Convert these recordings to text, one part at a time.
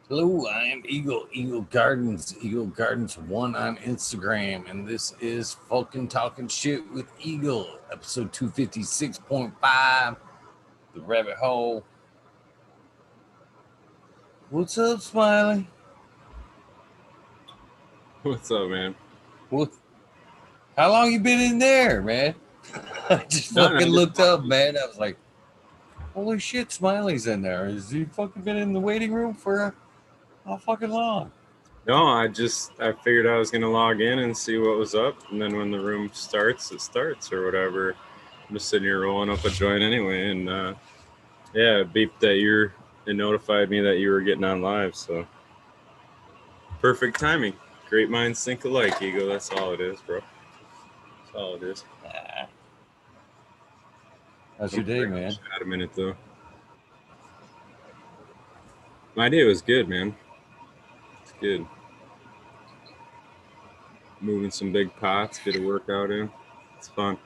Hello, I am Eagle Gardens 1 on Instagram, and this is fucking talking shit with Eagle, episode 256.5, the rabbit hole. What's up, Smiley? What's up, man? What? How long you been in there, man? I just None. I fucking just looked up, man. I was like, holy shit, Smiley's in there. Is he fucking been in the waiting room for how fucking long? no. I figured I was gonna log in and see what was up, and then when the room starts, it starts or whatever. I'm just sitting here rolling up a joint anyway, and yeah, it beeped that it notified me that you were getting on live. So perfect timing. Great minds think alike, Ego. That's all it is, bro. That's all it is. Ah, how's I'm your day, pretty man? much out a minute though. My day was good, man. It's good. Moving some big pots, get a workout in. It's fun.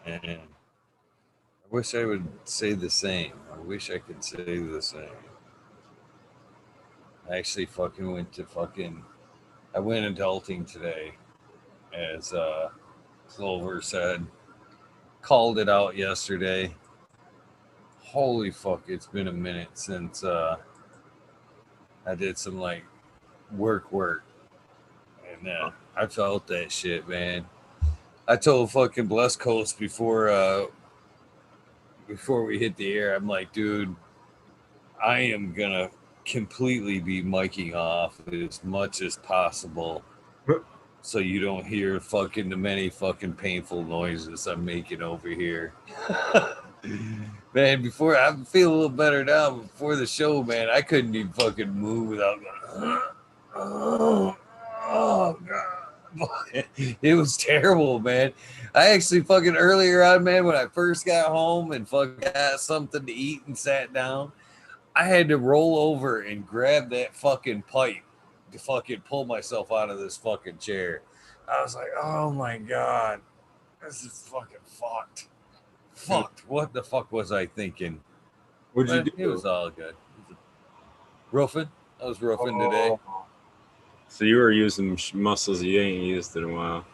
Man, I wish I would say the same. I wish I could say the same. I actually fucking went to fucking. I went adulting today, as Clover said. Called it out yesterday. Holy fuck! It's been a minute since I did some like work, and I felt that shit, man. I told fucking Bless Coast before we hit the air. I'm like, dude, I am gonna completely be miking off as much as possible so you don't hear fucking the many fucking painful noises I'm making over here. Man, before I feel a little better now. Before the show, man, I couldn't even fucking move without going. Oh god, it was terrible, man. I actually fucking earlier on, man, when I first got home and fucking got something to eat and sat down, I had to roll over and grab that fucking pipe to fucking pull myself out of this fucking chair. I was like, oh my god, this is fucking fucked. Fucked. What the fuck was I thinking? What'd you But it do? was all good. Roofing. I was roofing today. Oh, so you were using muscles you ain't used in a while.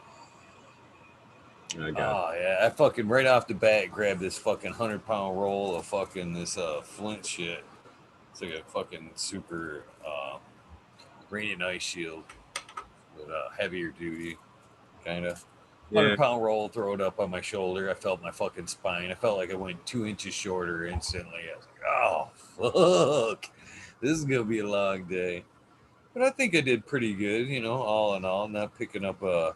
I got. Oh yeah, I fucking right off the bat grabbed this fucking 100-pound roll of fucking this flint shit. It's like a fucking super rain and ice shield with a heavier duty kind of. Yeah, 100-pound roll, throw it up on my shoulder. I felt my fucking spine. I felt like I went 2 inches shorter instantly. I was like, oh, fuck. This is going to be a long day. But I think I did pretty good, all in all. Not picking up a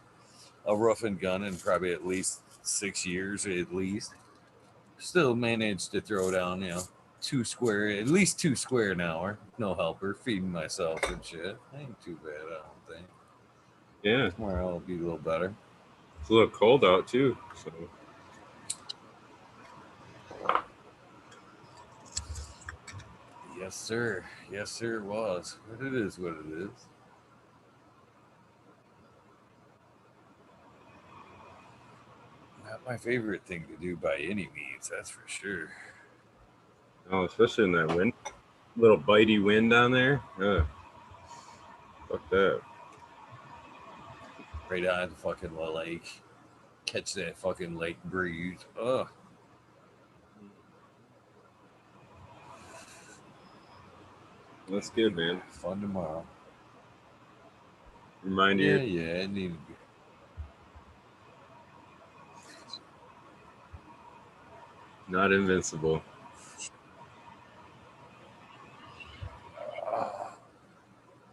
rough and gun in probably at least 6 years, at least. Still managed to throw down, at least 2 square an hour. No helper, feeding myself and shit. Ain't too bad, I don't think. yeah. Tomorrow will be a little better. It's a little cold out too. So Yes, sir. Yes, sir, it was. But it is what it is. Not my favorite thing to do by any means, that's for sure. oh, especially in that wind, little bitey wind down there. Fuck that. Right on the fucking lake. Catch that fucking lake breeze. Ugh. That's good, man. Fun tomorrow. Remind you, Yeah, it needed to be. not invincible.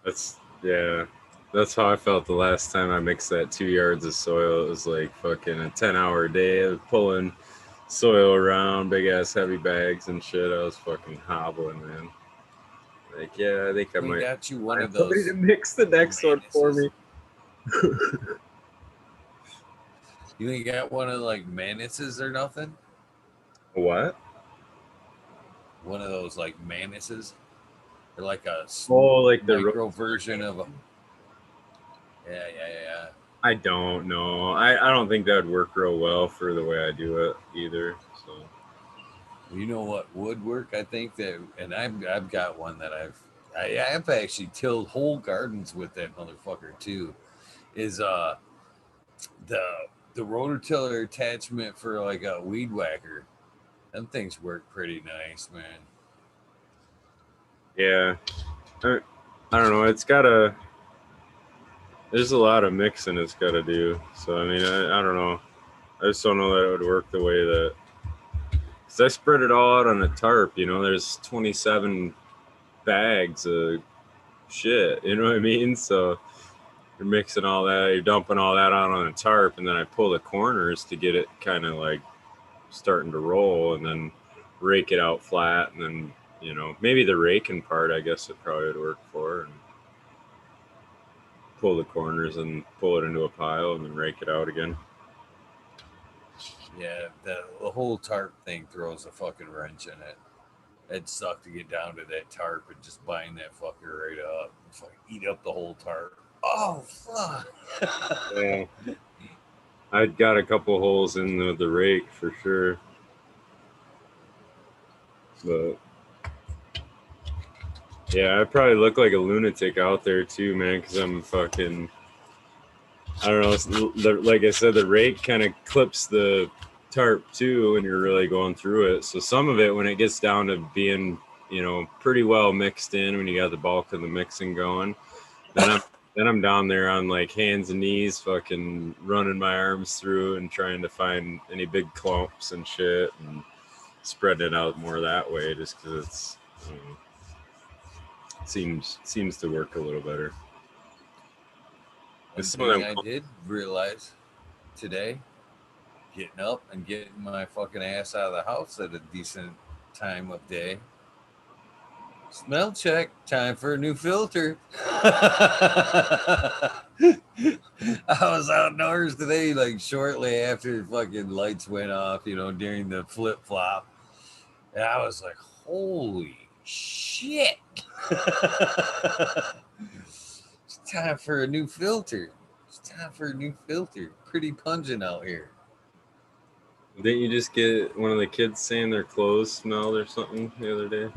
That's yeah. That's how I felt the last time I mixed that 2 yards of soil. It was like fucking a 10-hour day of pulling soil around, big ass heavy bags and shit. I was fucking hobbling, man. Like, yeah, I think I We might got you one find of somebody to those mix the next one for manuses. me. You ain't got one of like manuses or nothing? What? One of those like manuses? They're like a Oh, like the micro roast version of a. organic? Yeah. I don't know. I don't think that would work real well for the way I do it either. So You know what would work? I think that, and I've got one that I've actually tilled whole gardens with that motherfucker too. Is the the rototiller attachment for like a weed whacker. Them things work pretty nice, man. Yeah, I, I don't know. It's got a there's a lot of mixing it's got to do. So I mean, I don't know. I just don't know that it would work the way that. Cause I spread it all out on a tarp. You know, there's 27 bags of shit. You know what I mean? So you're mixing all that, you're dumping all that out on a tarp, and then I pull the corners to get it kind of like starting to roll, and then rake it out flat, and then maybe the raking part I guess it probably would work for, and pull the corners and pull it into a pile and then rake it out again. Yeah, the whole tarp thing throws a fucking wrench in it. It sucked to get down to that tarp and just bind that fucker right up. It's like eat up the whole tarp. Oh fuck! Yeah, I'd got a couple holes in the rake for sure, but yeah, I probably look like a lunatic out there too, man, because I'm fucking. I don't know. Like I said, the rake kind of clips the tarp too, and you're really going through it. So some of it, when it gets down to being, pretty well mixed in, when you got the bulk of the mixing going, then I'm down there on like hands and knees, fucking running my arms through and trying to find any big clumps and shit, and spreading it out more that way, just because it's seems to work a little better. One Some of thing them. I did realize today, getting up and getting my fucking ass out of the house at a decent time of day. Smell check. Time for a new filter. I was outdoors today, like shortly after fucking lights went off, during the flip flop. And I was like, holy shit. It's time for a new filter. It's time for a new filter. Pretty pungent out here. Didn't you just get one of the kids saying their clothes smelled or something the other day?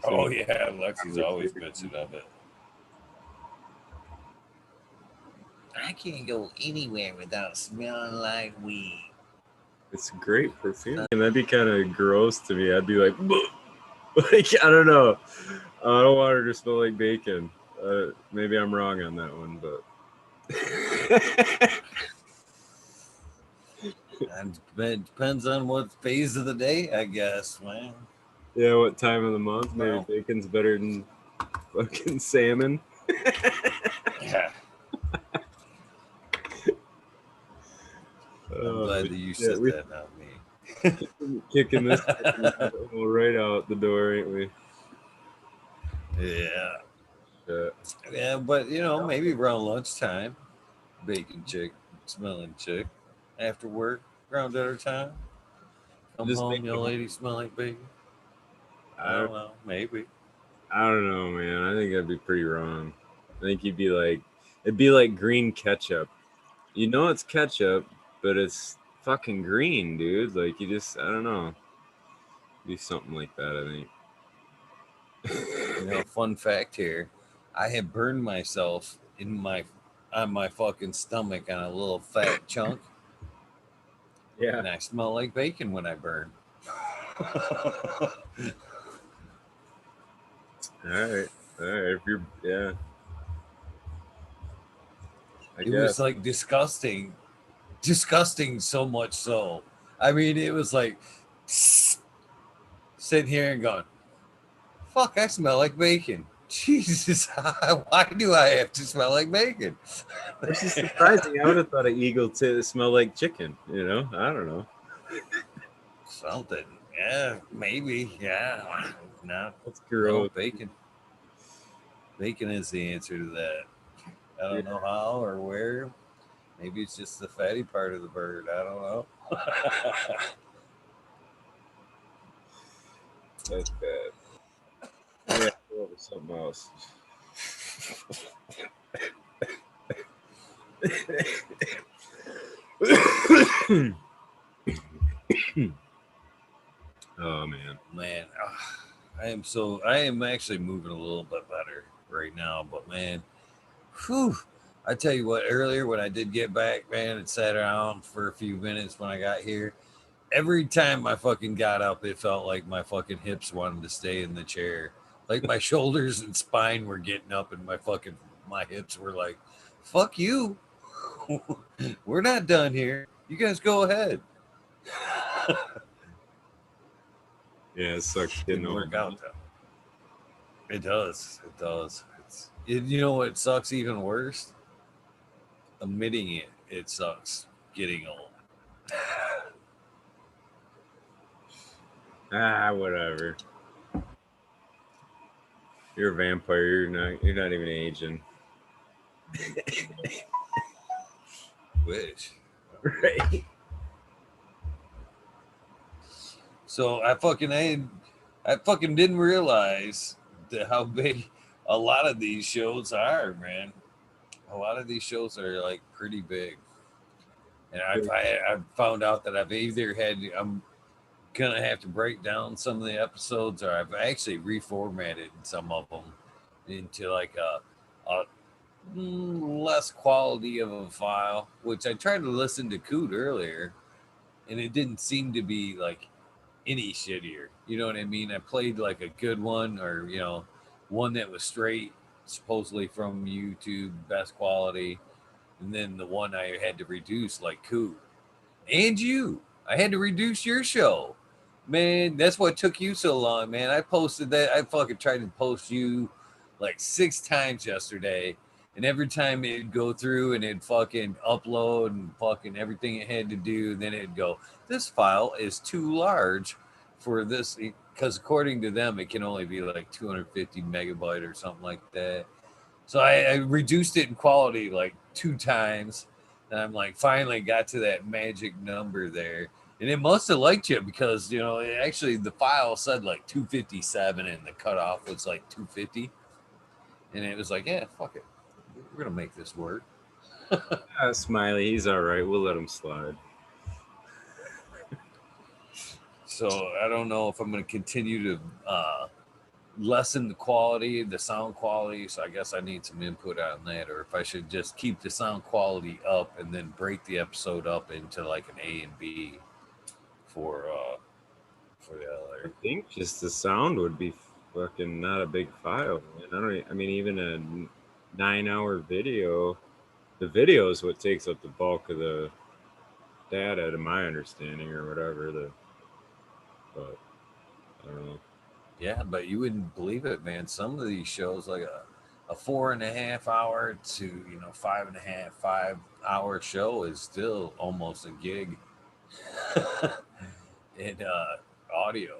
Oh, Some yeah. Lexi's always conversation. mentioned of it. I can't go anywhere without smelling like weed. It's a great perfume. And that'd be kind of gross to me. I'd be like, like I don't know. I don't want her to smell like bacon. Maybe I'm wrong on that one, but And it depends on what phase of the day, I guess, man. yeah, what time of the month? Maybe Well, bacon's better than fucking salmon. yeah. I'm glad that you Yeah, said we that, not me. kicking this rabbit hole right out the door, ain't we? Yeah. Yeah. Yeah, but maybe around lunchtime, bacon chick, smelling chick. After work, around dinner time, come Just make home, young lady, smell like bacon. I I don't know, maybe. I don't know, man. I think I'd be pretty wrong. I think it'd be like green ketchup. You know it's ketchup, but it's fucking green, dude. Like I don't know. Be something like that, I think. Fun fact here, I have burned myself on my fucking stomach on a little fat chunk, Yeah. and I smell like bacon when I burn. All right. All right. If you're, yeah, I It was guess. like disgusting, disgusting so much so. I mean, it was like sitting here and going, "Fuck, I smell like bacon." Jesus, why do I have to smell like bacon? Which is surprising. I would have thought an eagle smell like chicken. I don't know. Something, yeah, maybe, yeah. No, That's no gross. bacon. Bacon is the answer to that. I Yeah, don't know how or where. Maybe it's just the fatty part of the bird. I don't know. that's bad. Yeah, go over something else. Oh man. Man, I am actually moving a little bit better right now, but man, whew, I tell you what, earlier when I did get back, man, and sat around for a few minutes when I got here, every time I fucking got up, it felt like my fucking hips wanted to stay in the chair. Like my shoulders and spine were getting up, and my hips were like, "Fuck you, we're not done here. You guys go ahead." Yeah, it sucks getting Didn't old. work out though. It does. It does. You know what sucks even worse? Admitting it. It sucks getting old. Ah, whatever. You're a vampire. You're not even aging. Wish. I wish. Right. So I fucking didn't realize how big a lot of these shows are, man. A lot of these shows are like pretty big, and I've found out that I'm gonna have to break down some of the episodes, or I've actually reformatted some of them into like a less quality of a file. Which I tried to listen to Coot earlier, and it didn't seem to be like any shittier. You know what I mean? I played like a good one, or one that was straight, supposedly from YouTube, best quality, and then the one I had to reduce, like Coot and you. I had to reduce your show. Man, that's what took you so long, man. I posted that. I fucking tried to post you like 6 times yesterday. And every time it'd go through and it'd fucking upload and fucking everything it had to do, then it'd go, this file is too large for this. Because according to them, it can only be like 250 megabyte or something like that. So I reduced it in quality like 2 times, and I'm like finally got to that magic number there, and it must have liked you because actually the file said like 257 and the cutoff was like 250, and it was like, yeah, fuck it, we're gonna make this work. Ah, Smiley, he's all right. We'll let him slide. So I don't know if I'm gonna continue to lessen the quality, the sound quality. So I guess I need some input on that, or if I should just keep the sound quality up and then break the episode up into like an A and B for uh for the I other. think just the sound would be fucking not a big file, man. I mean, even a 9-hour video, the video is what takes up the bulk of the data, to my understanding, or whatever. But I don't know. Yeah, but you wouldn't believe it, man. Some of these shows, like a 4.5 hour to 5.5, 5 hour show, is still almost a gig in audio.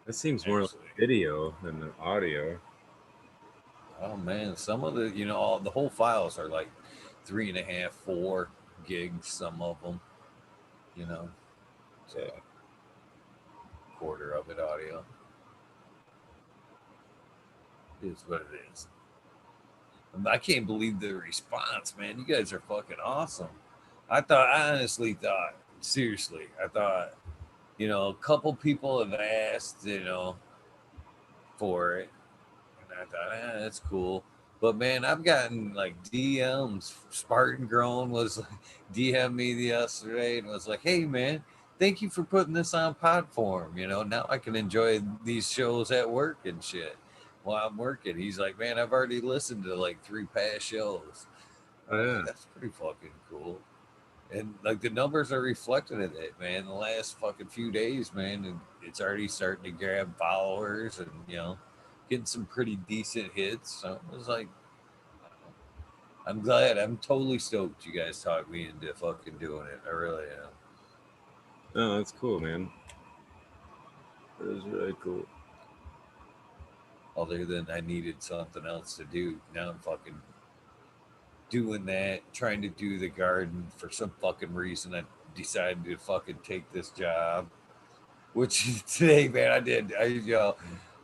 That seems more like Actually, video than the audio. oh man, some of the whole files are like 3.5, 4 gigs. Some of them, you know, so Yeah. quarter of it audio is what it is. I can't believe the response, man. You guys are fucking awesome. I honestly thought, seriously, I thought, a couple people have asked, for it, and I thought, that's cool. But man, I've gotten like DMs. Spartan Grown was like, DM me yesterday and was like, "Hey man, thank you for putting this on Podform. Now I can enjoy these shows at work and shit while I'm working." He's like, "Man, I've already listened to like 3 past shows." Oh I'm like, yeah. "That's pretty fucking cool." And like the numbers are reflected in it, man. The last fucking few days, man, and it's already starting to grab followers and getting some pretty decent hits. So it was like, I'm glad. I'm totally stoked you guys talked me into fucking doing it. I really am. No, that's cool, man. That is really cool. Other than I needed something else to do. Now I'm fucking doing that, trying to do the garden for some fucking reason. I decided to fucking take this job. Which today, man, I did.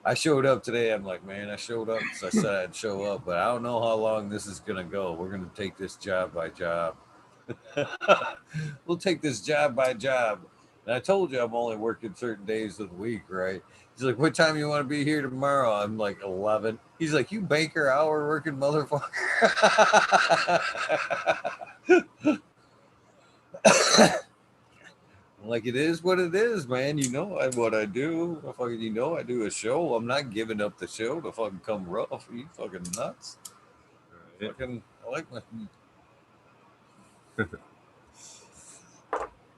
I showed up today. I'm like, man, I showed up because I said I'd show up, but I don't know how long this is gonna go. We're gonna take this job by job. We'll take this job by job. And I told you I'm only working certain days of the week, right? He's like, what time you want to be here tomorrow? I'm like 11. He's like, you banker hour working motherfucker. Like it is what it is, man. You know what I do. I fucking I do a show. I'm not giving up the show to fucking come rough. Are you fucking nuts? Right. Fucking I like my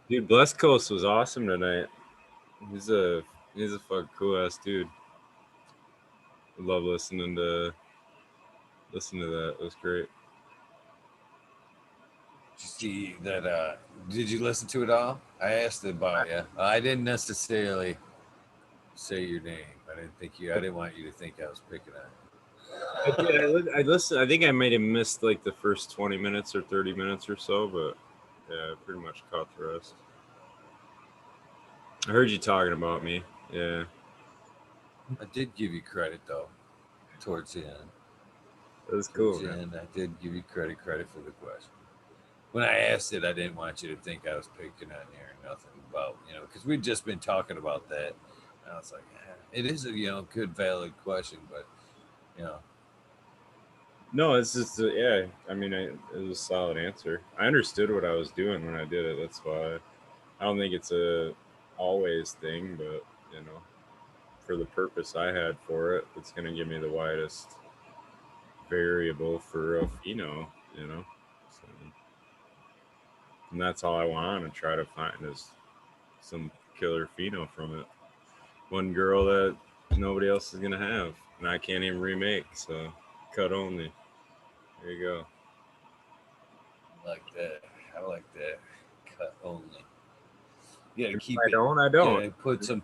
Dude, Blessed Coast was awesome tonight. He's a he's a fucking cool ass dude. I love listening to that. It was great. see that did you listen to it all? I asked about you. I didn't necessarily say your name. I didn't want you to think I was picking on I did. you. I listened. I think I might have missed like the first 20 minutes or 30 minutes or so, but yeah, I pretty much caught the rest. I heard you talking about me. Yeah, I did give you credit though, towards the end. that was Towards cool, the man. end, I did give you credit for the question. When I asked it, I didn't want you to think I was picking on you or nothing about, because we'd just been talking about that. And I was like, it is a, good, valid question, but, you know, No, it's just yeah. I mean, it was a solid answer. I understood what I was doing when I did it. That's why I don't think it's a always thing, but you know, for the purpose I had for it, it's going to give me the widest variable for a pheno. You know, so, and that's all I want to try to find is some killer pheno from it. One girl that nobody else is gonna have, and I can't even remake. So cut only. There you go. like that. I like that. Cut only. You got to If keep I it, don't, I you don't. got to put some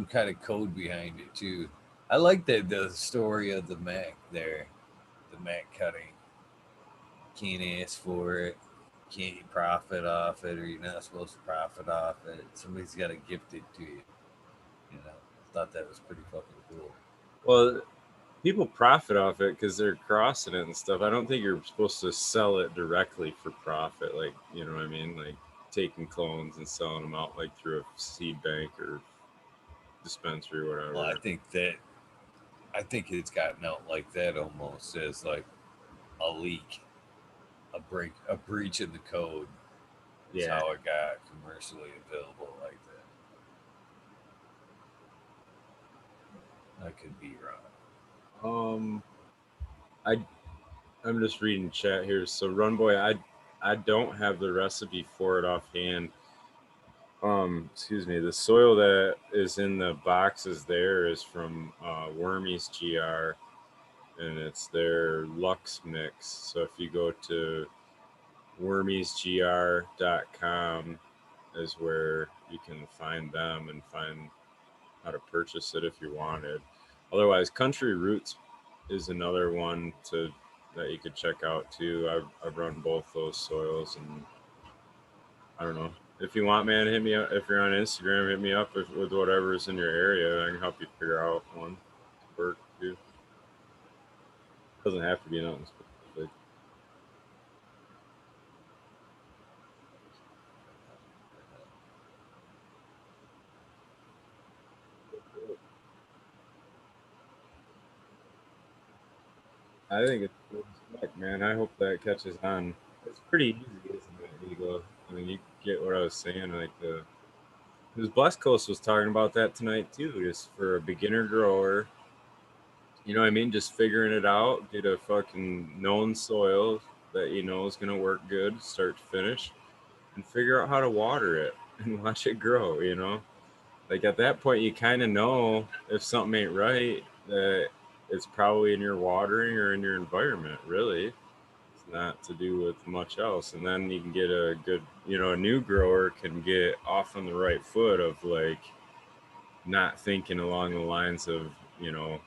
kind of code behind it too. I like the story of the Mac there, the Mac cutting. Can't ask for it. Can't profit off it, or you're not supposed to profit off it. Somebody's got to gift it to you. I thought that was pretty fucking cool. Well, people profit off it because they're crossing it and stuff. I don't think you're supposed to sell it directly for profit. Like you know what I mean? Like taking clones and selling them out like through a seed bank or dispensary or Well, whatever. I think it's gotten out like that almost as like a leak, a breach in the code is Yeah. how it got commercially available like that. I could be wrong. Um, I I'm just reading chat here. So Run Boy, I don't have the recipe for it offhand. Excuse me. The soil that is in the boxes there is from Wormies GR, and it's their Lux mix. So if you go to wormiesgr.com is where you can find them and find how to purchase it if you wanted. Otherwise, Country Roots is another one to that you could check out too. I've run both those soils, and I don't know if you want, man. Hit me up if you're on Instagram. Hit me up with whatever's in your area. I can help you figure out one to work too. Doesn't have to be nothing specific. I think it's cool as fuck, man. I hope that catches on. It's pretty easy, isn't it, Eagle? I mean, you get what I was saying. Like because Blessed Coast was talking about that tonight too. Just for a beginner grower, you know what I mean? Just figuring it out. Get a fucking known soil that you know is gonna work good, start to finish, and figure out how to water it and watch it grow. You know, like at that point, you kind of know if something ain't right. That it's probably in your watering or in your environment. Really, it's not to do with much else. And then you can get a good, you know, a new grower can get off on the right foot of like not thinking along the lines of, you know,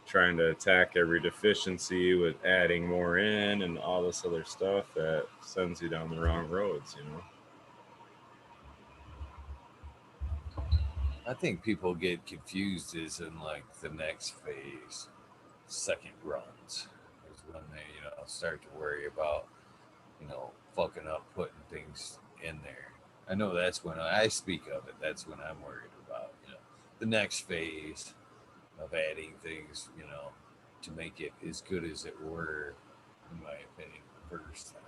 trying to attack every deficiency with adding more in and all this other stuff that sends you down the wrong roads, you know. I think people get confused is in like the next phase, second runs, is when they start to worry about fucking up putting things in there. I know that's when I speak of it. That's when I'm worried about, the next phase of adding things, to make it as good as it were, in my opinion, the first time.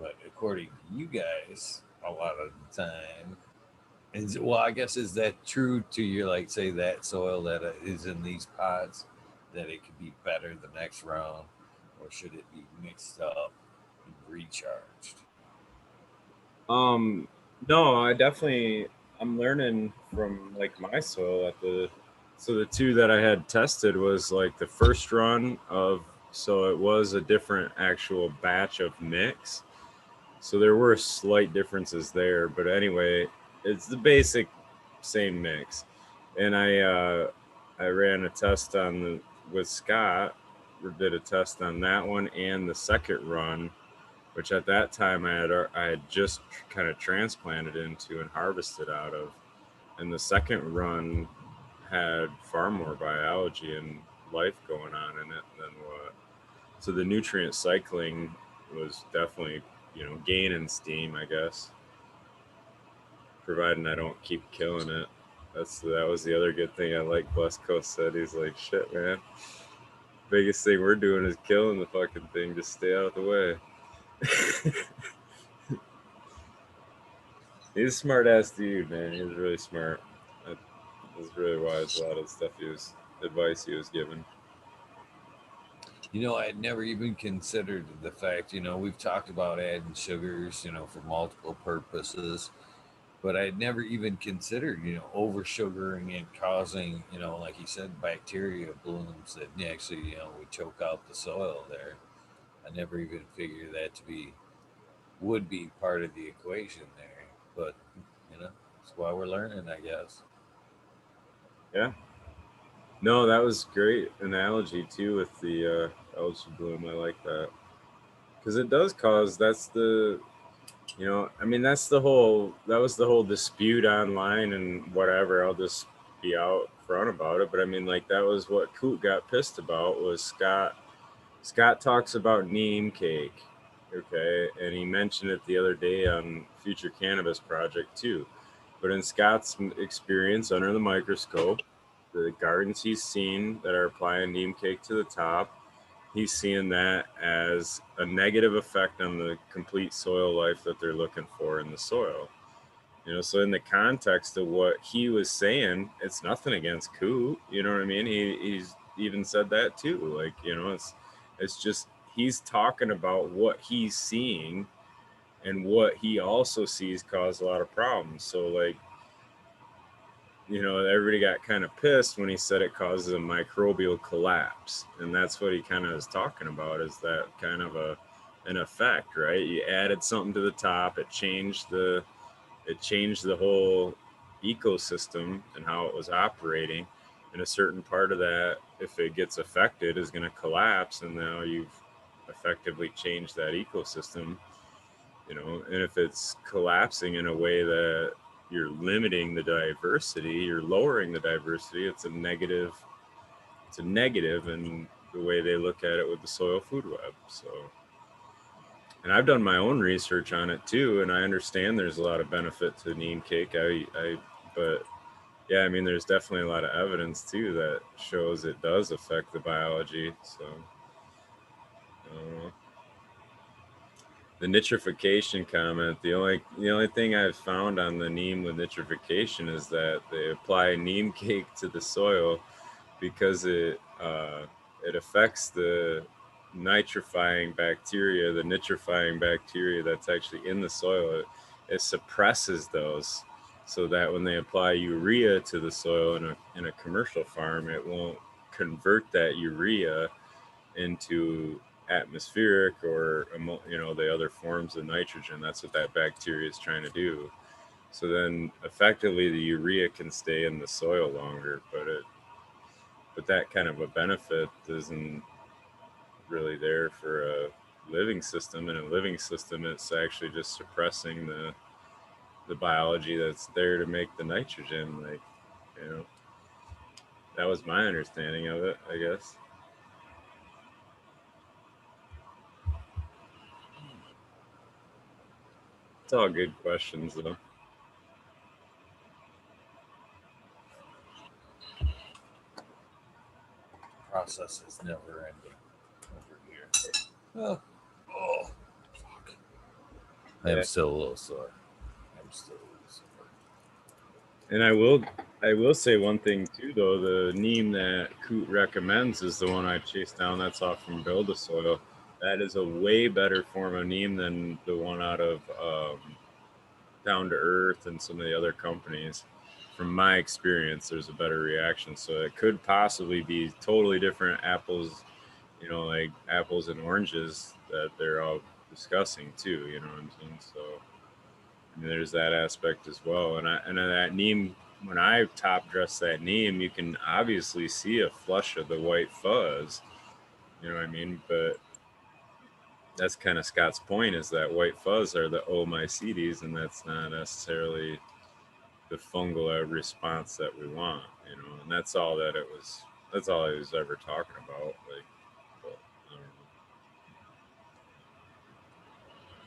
But according to you guys, a lot of the time, is well, I guess is that true to your like say that soil that is in these pots that it could be better the next round, or should it be mixed up and recharged? Um, no, I'm learning from like my soil at the so the two that I had tested was like the first run of so it was a different actual batch of mix. So there were slight differences there, but anyway, it's the basic same mix. And I ran a test on the with Scott, did a test on that one and the second run, which at that time I had just kind of transplanted into and harvested out of, and the second run had far more biology and life going on in it than what. So the nutrient cycling was definitely gaining steam, I guess, providing I don't keep killing it. That was the other good thing I like. West Coast said he's like, shit, man. Biggest thing we're doing is killing the fucking thing. Just stay out of the way. He's a smart ass dude, man. He was really smart. That was really wise. A lot of the stuff advice he was given. I had never even considered the fact, we've talked about adding sugars, for multiple purposes, but I had never even considered, over sugaring and causing, like you said, bacteria blooms that actually, would choke out the soil there. I never even figured that to be would be part of the equation there. But that's why we're learning, I guess. Yeah. No, that was great analogy too with the algae bloom. I like that because it does cause. That's the I mean that was the whole dispute online and whatever. I'll just be out front about it. But I mean, like that was what Coot got pissed about was Scott. Scott talks about neem cake, okay, and he mentioned it the other day on Future Cannabis Project too. But in Scott's experience under the microscope, the gardens he's seen that are applying neem cake to the top, he's seeing that as a negative effect on the complete soil life that they're looking for in the soil. So in the context of what he was saying, it's nothing against Coot. You know what I mean? He's even said that too. Like, it's just he's talking about what he's seeing and what he also sees cause a lot of problems. So like, everybody got kind of pissed when he said it causes a microbial collapse. And that's what he kind of is talking about is that kind of an effect, right? You added something to the top, it changed the whole ecosystem and how it was operating. And a certain part of that, if it gets affected, is going to collapse. And now you've effectively changed that ecosystem, and if it's collapsing in a way that you're limiting the diversity, you're lowering the diversity, it's a negative in the way they look at it with the soil food web. So, and I've done my own research on it too, and I understand there's a lot of benefit to neem cake. But yeah, I mean, there's definitely a lot of evidence too that shows it does affect the biology. So, uh, the nitrification comment, the only thing I've found on the neem with nitrification is that they apply neem cake to the soil because it affects the nitrifying bacteria that's actually in the soil. It suppresses those so that when they apply urea to the soil in a commercial farm, it won't convert that urea into atmospheric or the other forms of nitrogen. That's what that bacteria is trying to do. So then effectively the urea can stay in the soil longer, but that kind of a benefit isn't really there for a living system. In a living system, it's actually just suppressing the biology that's there to make the nitrogen. Like, you know, that was my understanding of it, I guess. all good questions, though. Process is never ending over here. Oh, oh, fuck. I am Yeah. still a little sore. I'm still a little sore. And I will say one thing too, though. The neem that Coot recommends is the one I chased down. That's off from Build a Soil. That is a way better form of neem than the one out of Down to Earth and some of the other companies. From my experience, there's a better reaction. So it could possibly be totally different apples, like apples and oranges that they're all discussing too. You know what I'm saying? So there's that aspect as well. And that neem, when I top dress that neem, you can obviously see a flush of the white fuzz. You know what I mean? But that's kind of Scott's point, is that white fuzz are the Omycetes, and that's not necessarily the fungal response that we want. And that's all that it was. That's all he was ever talking about. Like, but, I don't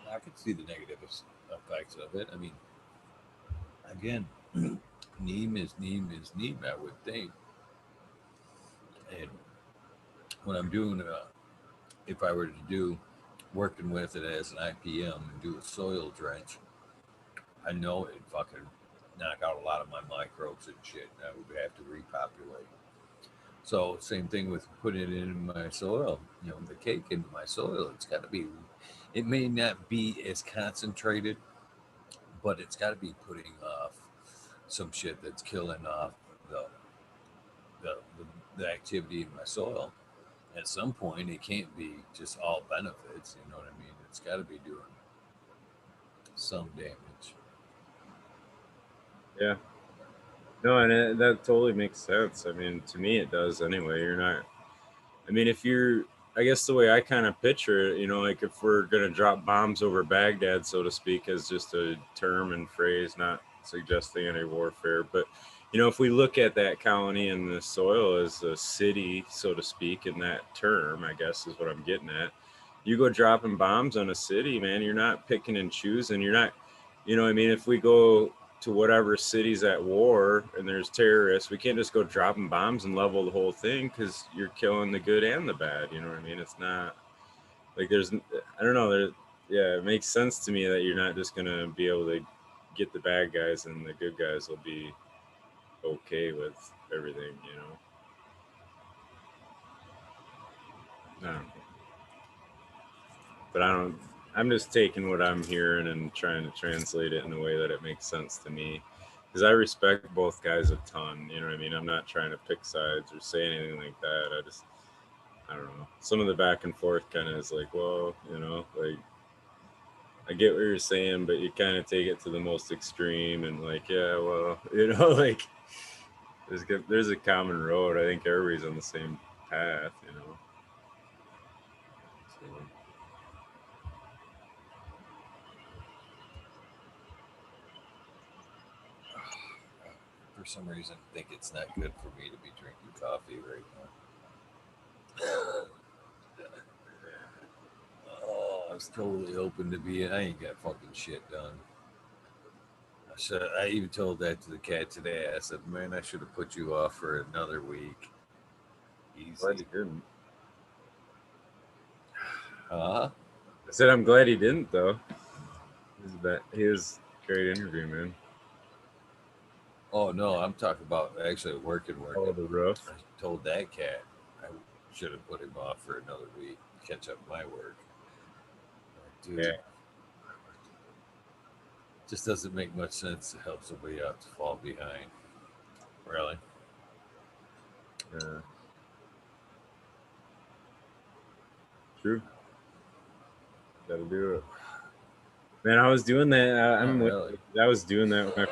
know. I can see the negative effects of it. I mean, again, neem, I would think. And when I'm doing, if I were to do working with it as an IPM and do a soil drench, I know it'd fucking knock out a lot of my microbes and shit. And I would have to repopulate. So same thing with putting it in my soil. The cake into my soil. It's got to be. It may not be as concentrated, but it's got to be putting off some shit that's killing off the the, the activity in my soil. At some point, it can't be just all benefits. You know what I mean? It's got to be doing some damage. Yeah. No, and that totally makes sense. I mean, to me, it does anyway. You're not. I mean, if you're, I guess the way I kind of picture it, like if we're gonna drop bombs over Baghdad, so to speak, as just a term and phrase, not suggesting any warfare, but if we look at that colony and the soil as a city, so to speak, in that term, I guess is what I'm getting at. You go dropping bombs on a city, man, you're not picking and choosing. You're not, I mean, if we go to whatever city's at war and there's terrorists, we can't just go dropping bombs and level the whole thing, because you're killing the good and the bad. You know what I mean? It's not like I don't know. Yeah, it makes sense to me that you're not just going to be able to get the bad guys and the good guys will be okay with everything, I don't know. But I'm just taking what I'm hearing and trying to translate it in a way that it makes sense to me, because I respect both guys a ton. You know what I mean? I'm not trying to pick sides or say anything like that. I don't know. Some of the back and forth kind of is like, well, like, I get what you're saying, but you kind of take it to the most extreme and like, yeah, well, like there's a common road. I think everybody's on the same path. So, For some reason, I think it's not good for me to be drinking coffee right now. Oh, I was totally hoping to be. I ain't got fucking shit done. I even told that to the cat today. I said, "Man, I should have put you off for another week." glad he Easy. didn't. Huh? I said I'm glad he didn't though. He was a great interview, man. Oh no, I'm talking about actually Oh, working. the roof. I told that cat I should have put him off for another week to catch up my work. Like, Yeah. dude, just doesn't make much sense to help somebody out to fall behind. Really? Yeah. True. Got to do it. Man, I was doing that. Not I'm with really. you. I was doing that when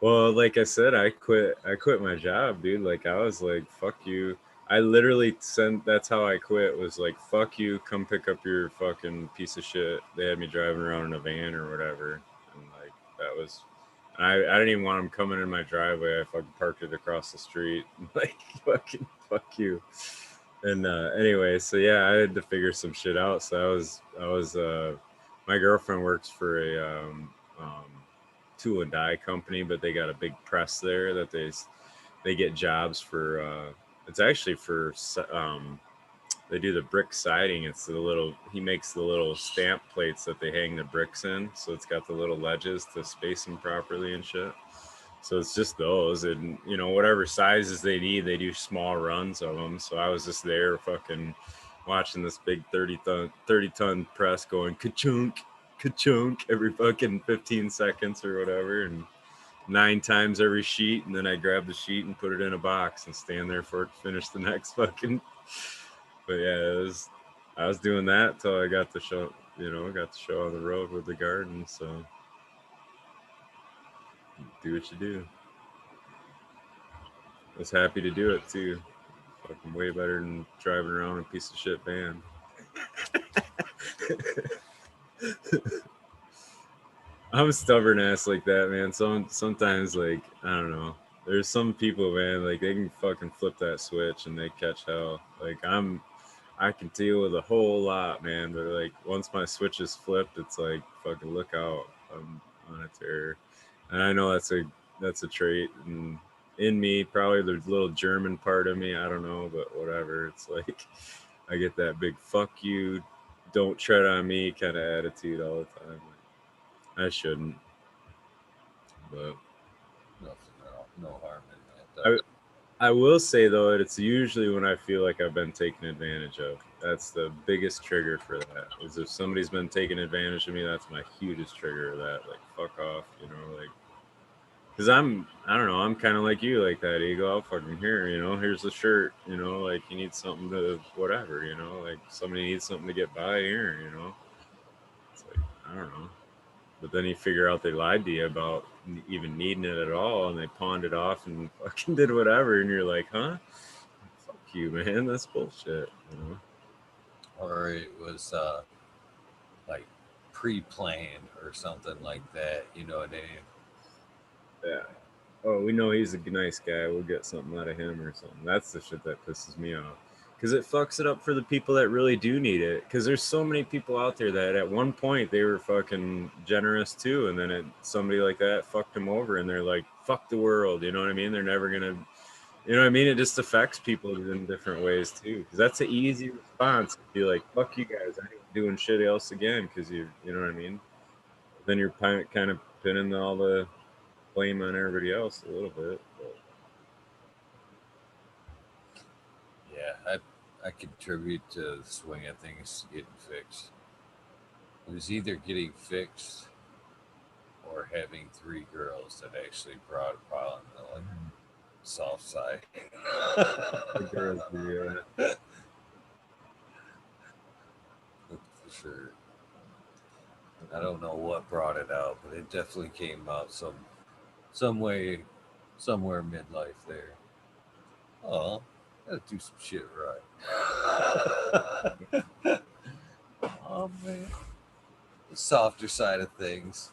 well, like I said, I quit. I quit my job, dude. Like I was like, "Fuck you." I literally sent. That's how I quit. Was like, "Fuck you. Come pick up your fucking piece of shit." They had me driving around in a van or whatever, and like that was. I didn't even want them coming in my driveway. I fucking parked it across the street. Like fucking fuck you. And anyway, so yeah, I had to figure some shit out. So I was my girlfriend works for a tool and die company, but they got a big press there that they get jobs for. It's actually for they do the brick siding. It's the little he makes the little stamp plates that they hang the bricks in, so it's got the little ledges to space them properly and shit. So it's just those, and whatever sizes they need, they do small runs of them. So I was just there, fucking watching this big 30 ton press going ka-chunk, ka-chunk every fucking 15 seconds or whatever, and 9 times every sheet, and then I grab the sheet and put it in a box and stand there for it to finish the next fucking. But yeah, I was doing that till I got the show. Got the show on the road with the garden. So do what you do. I was happy to do it too. Fucking way better than driving around a piece of shit van. I'm a stubborn ass like that, man. Sometimes like I don't know. There's some people, man, like they can fucking flip that switch and they catch hell. Like I can deal with a whole lot, man. But like once my switch is flipped, it's like fucking look out. I'm on a tear, and I know that's a trait in me. Probably the little German part of me. I don't know, but whatever. It's like I get that big "fuck you, don't tread on me" kind of attitude all the time. Like, I shouldn't, but Nothing wrong, no harm in that, I though. I will say though that it's usually when I feel like I've been taken advantage of. That's the biggest trigger for that. Is if somebody's been taking advantage of me, that's my hugest trigger of that. Like fuck off, like because I don't know, I'm kind of like you like that, Eagle. I'll fucking here's the shirt, like you need something to whatever, like somebody needs something to get by here. It's like I don't know. But then you figure out they lied to you about even needing it at all, and they pawned it off and fucking did whatever, and you're like, huh? Fuck you, man. That's bullshit. Or it was like pre-planned or something like that. You know what I mean? Yeah. Oh, we know he's a nice guy. We'll get something out of him or something. That's the shit that pisses me off. Because it fucks it up for the people that really do need it. Because there's so many people out there that at one point they were fucking generous too, and then somebody like that fucked them over, and they're like, "Fuck the world." You know what I mean? They're never gonna. You know what I mean? It just affects people in different ways too. Because that's an easy response. Be like, "Fuck you guys! I ain't doing shit else again." Because you know what I mean? Then you're kind of pinning all the blame on everybody else a little bit. But Yeah, I contribute to the swing of things getting fixed. It was either getting fixed or having three girls that actually brought about the like soft side. the girls do. For sure. I don't know what brought it out, but it definitely came out some way, somewhere midlife there. Oh, gotta do some shit right. Oh man, the softer side of things.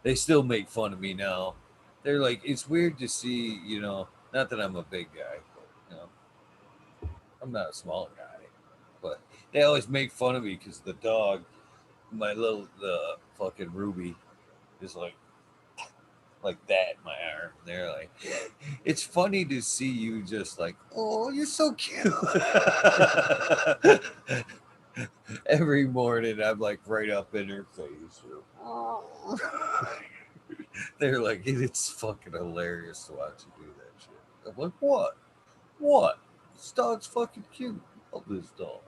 They still make fun of me now. They're like, it's weird to see, not that I'm a big guy, but I'm not a small guy, but they always make fun of me because the dog, the fucking Ruby, is like that in my arm. They're like, it's funny to see you just like, oh, you're so cute. Every morning, I'm like right up in her face. They're like, it's fucking hilarious to watch you do that shit. I'm like, what? What? This dog's fucking cute. Love this dog.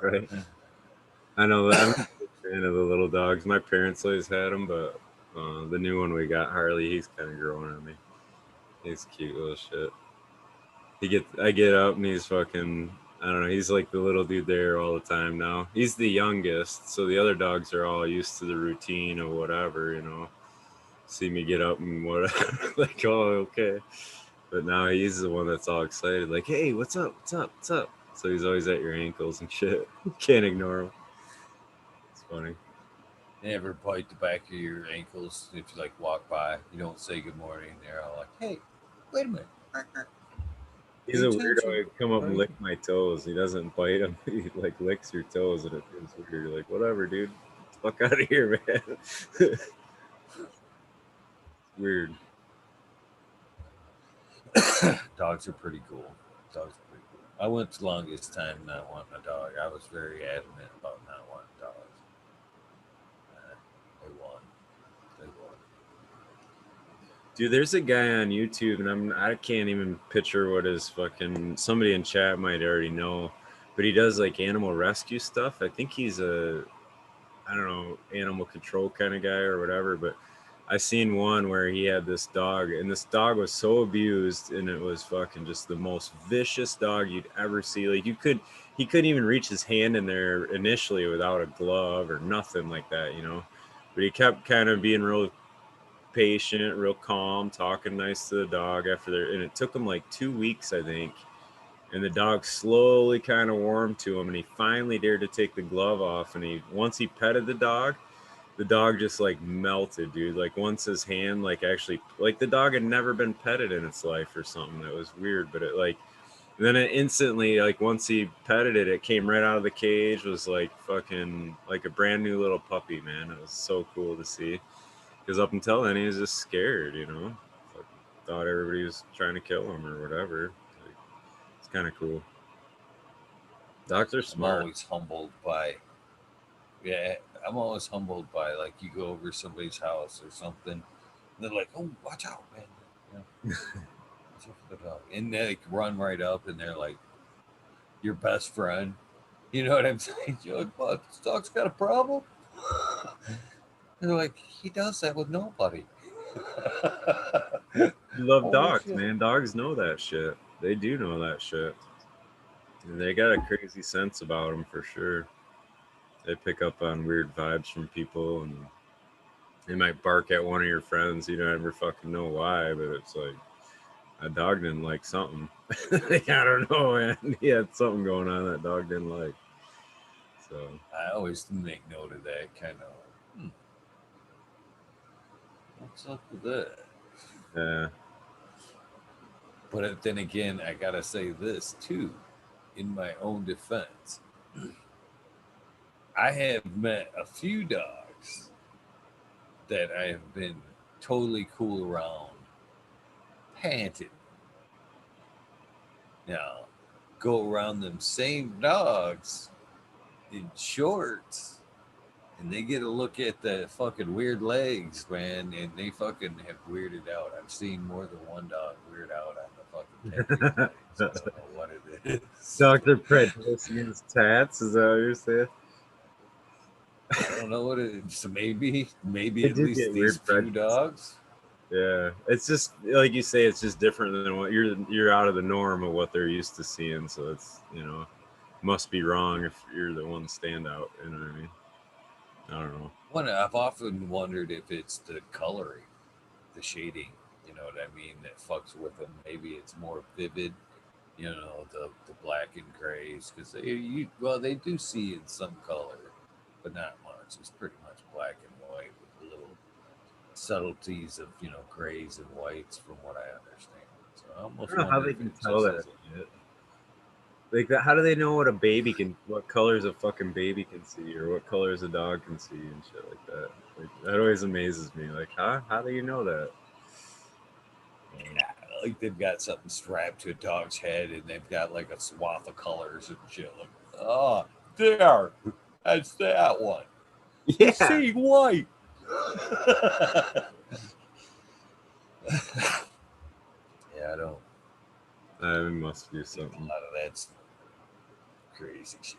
Right. I know that I'm a big fan of the little dogs. My parents always had them, but the new one we got, Harley, he's kind of growing on me. He's cute little shit. I get up and he's fucking. I don't know. He's like the little dude there all the time now. He's the youngest, so the other dogs are all used to the routine of whatever. See me get up and whatever, like, oh, okay. But now he's the one that's all excited, like, hey, what's up? What's up? What's up? So he's always at your ankles and shit. Can't ignore him. It's funny. They never bite the back of your ankles if you like walk by. You don't say good morning. They're all like, hey, wait a minute. He's Pay a weirdo. attention. He'd come up and Right? lick my toes. He doesn't bite them. He like licks your toes, and it feels weird. You're like, whatever, dude. Get the fuck out of here, man. It's weird. Dogs are pretty cool. Dogs are pretty cool. I went the longest time not wanting a dog. I was very adamant about not wanting dogs. They won. They won. Dude, there's a guy on YouTube, and I can't even picture what his fucking somebody in chat might already know, but he does like animal rescue stuff. I think he's a I don't know animal control kind of guy or whatever. But I seen one where he had this dog, and this dog was so abused, and it was fucking just the most vicious dog you'd ever see. Like he couldn't even reach his hand in there initially without a glove or nothing like that, you know. But he kept kind of being real patient, real calm, talking nice to the dog after there. And it took him like 2 weeks, I think. And the dog slowly kind of warmed to him, and he finally dared to take the glove off. And he once he petted the dog just like melted, dude. Like once his hand like actually like the dog had never been petted in its life or something. That was weird, but it like then it instantly like once he petted it, it came right out of the cage. Was like fucking like a brand new little puppy, man. It was so cool to see. Because up until then, he was just scared, you know. Like, thought everybody was trying to kill him or whatever. Like, it's kind of cool. Dogs are I'm smart. always humbled by, yeah, I'm always humbled by, like, you go over somebody's house or something, and they're like, oh, watch out, man. You know, watch out for the dog. And they like, run right up and they're like, your best friend. You know what I'm saying? You're like, what? This dog's got a problem? And they're like, he does that with nobody. You love Holy dogs, shit. man. Dogs know that shit. They do know that shit. And they got a crazy sense about them for sure. They pick up on weird vibes from people, and they might bark at one of your friends. You don't ever fucking know why, but it's like a dog didn't like something. I don't know, man. He had something going on that dog didn't like. So I always make note of that kind of. What's up with that? yeah, But then again, I gotta say this too, in my own defense. I have met a few dogs that I have been totally cool around, panting. Now, go around them same dogs in shorts, and they get a look at the fucking weird legs, man, and they fucking have weirded out. I've seen more than one dog weird out on the fucking panting legs. I don't know what it is. Doctor prejudice against tats. Is that what you're saying? I don't know what it is. So maybe They at do least get these weird few prejudice. dogs. Yeah, it's just like you say. It's just different than what you're out of the norm of what they're used to seeing. So it's must be wrong if you're the one standout. You know what I mean? I don't know. One, I've often wondered if it's the coloring, the shading. You know what I mean? That fucks with them. Maybe it's more vivid. You know, the black and grays because they do see in some color, but not much. It's pretty much black and white with little subtleties of grays and whites, from what I understand. So I I almost don't know how wonder they if can it tell just that has a. shit. Like that, how do they know what a baby can, what colors a fucking baby can see, or what colors a dog can see, and shit like that? Like that always amazes me. Like, huh? How do you know that? Like they've got something strapped to a dog's head and they've got like a swath of colors and shit. Like, oh, there, that's that one. He's Yeah, seeing white. Yeah, I don't I must do think a something. lot of that's crazy shit.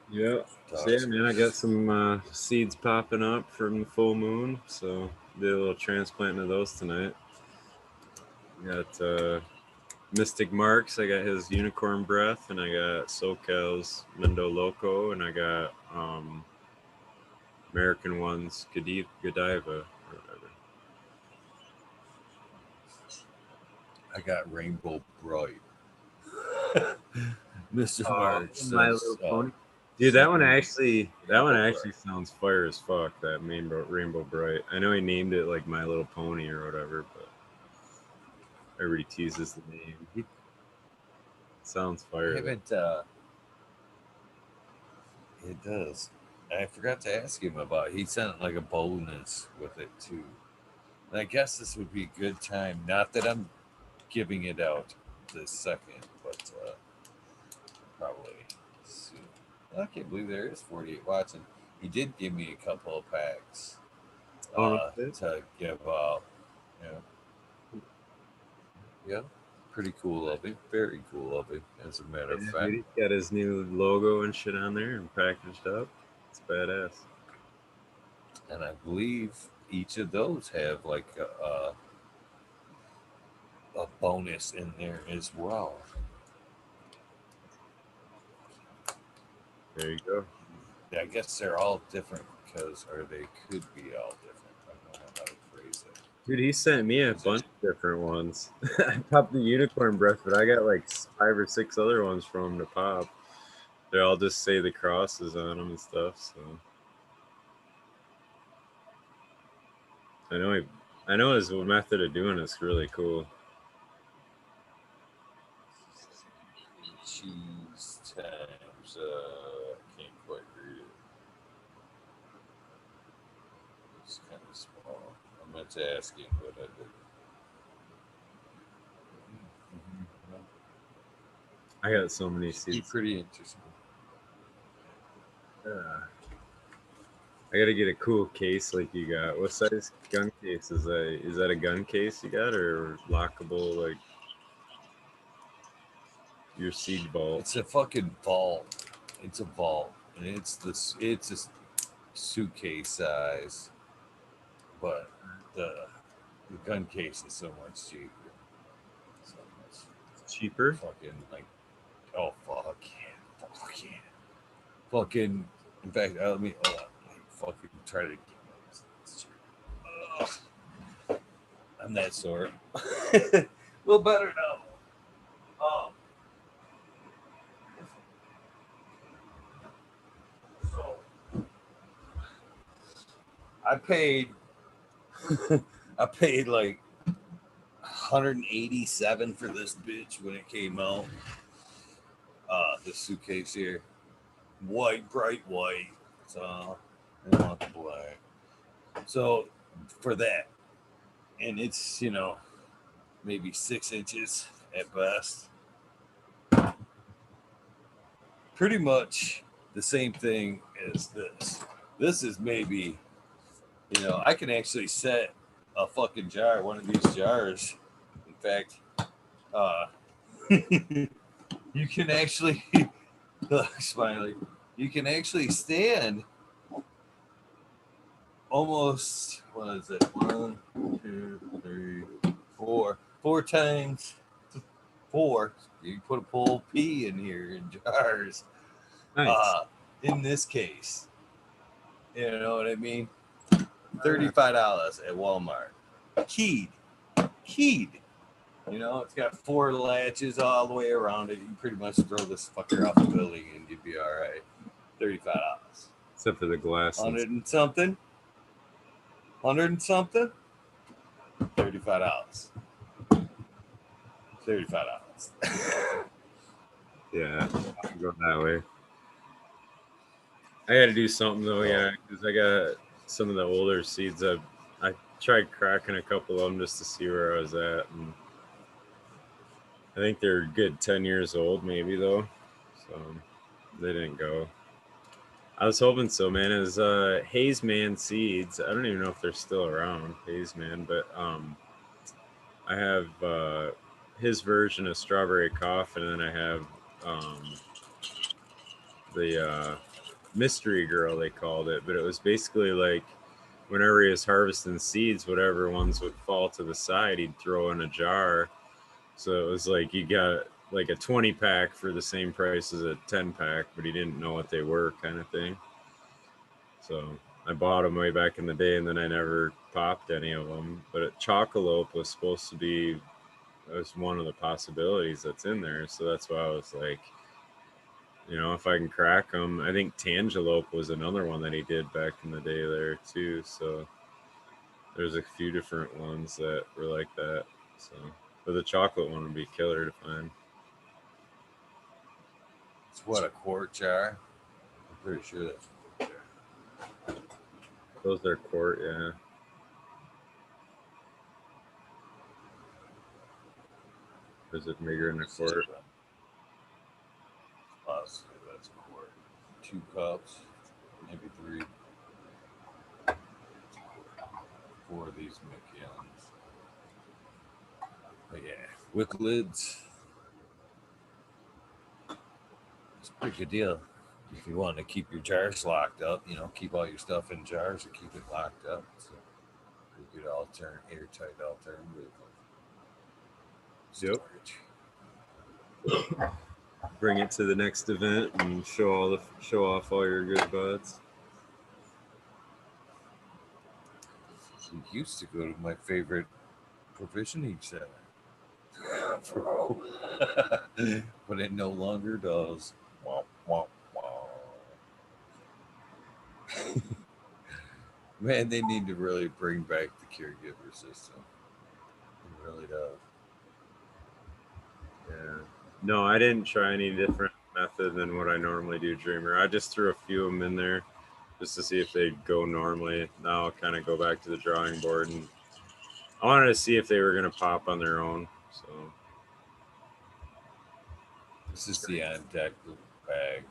Yeah. So yeah, Dogs man, I got some seeds popping up from the full moon, so did a little transplanting of those tonight. Got Mystic Marks. I got his Unicorn Breath, and I got SoCal's Mendo Loco, and I got American one's Godiva or whatever. I got Rainbow Bright. Mr. Oh, March My says, Little Pony. Dude, Super that one Rainbow actually Bright. sounds fire as fuck. That Rainbow Bright. I know he named it like My Little Pony or whatever, but everybody teases the name. He, Sounds I fire though. haven't. It does. I forgot to ask him about. He sent like a bonus with it too. And I guess this would be a good time. Not that I'm giving it out this second, but probably soon. I can't believe there is 48 watching. He did give me a couple of packs Oh no shit. to give out. Yeah, yeah, pretty cool of him. Very cool of him, as a matter of Yeah, fact. dude, he's got his new logo and shit on there and packaged up. It's badass. And I believe each of those have like a bonus in there as well. There you go. I guess they're all different because, or they could be all different. I don't know how to phrase it. Dude, he sent me a 'Cause bunch of different ones. I popped the unicorn breath, but I got like 5 or 6 other ones from him to pop. They all just say the crosses on them and stuff. So I know I know his method of doing it's really cool. cheese times. I can't quite read it. It's kind of small. I meant to ask him, but I didn't. I got so many Should be seeds. pretty interesting. I gotta get a cool case like you got. What size gun case is that? Is that a gun case you got or lockable like your seed vault? It's a fucking vault. It's a vault, and it's this. It's a suitcase size, but the gun case is so much cheaper. So much It's cheaper. fucking like, oh fuck yeah, fuck yeah, fucking. In fact, let me hold on. Let me fucking try to get this. Ugh, I'm that sort. A little better now. Um, so I paid. I paid like 187 for this bitch when it came out. This suitcase here, white, bright white. So I don't want the black. So for that, and it's maybe 6 inches at best. Pretty much the same thing as this. This is maybe I can actually set a fucking jar, one of these jars. In fact, uh, you can actually smiley. You can actually stand almost what is it? 1, 2, 3, 4 times four. You can put a full pea in here in jars. Nice. Uh, in this case, you know what I mean? Yeah. $35 at Walmart. Keyed, keyed. It's got 4 latches all the way around it. You can pretty much throw this fucker off the building and you'd be all right. $35. Except for the glass and 100 and something. 100 and something. $35. $35. yeah, I'm going that way. I got to do something though, yeah, because I got some of the older seeds. I tried cracking a couple of them just to see where I was at, and I think they're good 10 years old, maybe though, so they didn't go. I was hoping so, man. It was Haze Man Seeds. I don't even know if they're still around, Haze Man, but I have his version of Strawberry Coffin, and then I have the Mystery Girl, they called it, but it was basically like whenever he was harvesting seeds, whatever ones would fall to the side, he'd throw in a jar. So it was like you got like a 20 pack for the same price as a 10 pack, but he didn't know what they were, kind of thing. So I bought them way back in the day, and then I never popped any of them. But Chocolope was supposed to be was one of the possibilities that's in there. So that's why I was like, you know, if I can crack them. I think Tangelope was another one that he did back in the day there too. So there's a few different ones that were like that. So, but the chocolate one would be killer to find. It's what, a quart jar? I'm pretty sure that's a quart jar. Those are quart, yeah. Is it bigger than a See, quart? but it's positive that's a quart. 2 cups, maybe three. Four of these McYums. But yeah, wick lids. It's a pretty good deal. If you want to keep your jars locked up, you know, keep all your stuff in jars and keep it locked up. It's a pretty good airtight alternative of Yep. storage. Bring it to the next event and show off all your good buds. We used to go to my favorite provisioning center, but it no longer does. Womp, womp, womp. Man, they need to really bring back the caregiver system. It really does. Yeah. No, I didn't try any different method than what I normally do, Dreamer. I just threw a few of them in there just to see if they'd go normally. Now I'll kind of go back to the drawing board, and I wanted to see if they were going to pop on their own. So, This is the on deck bag.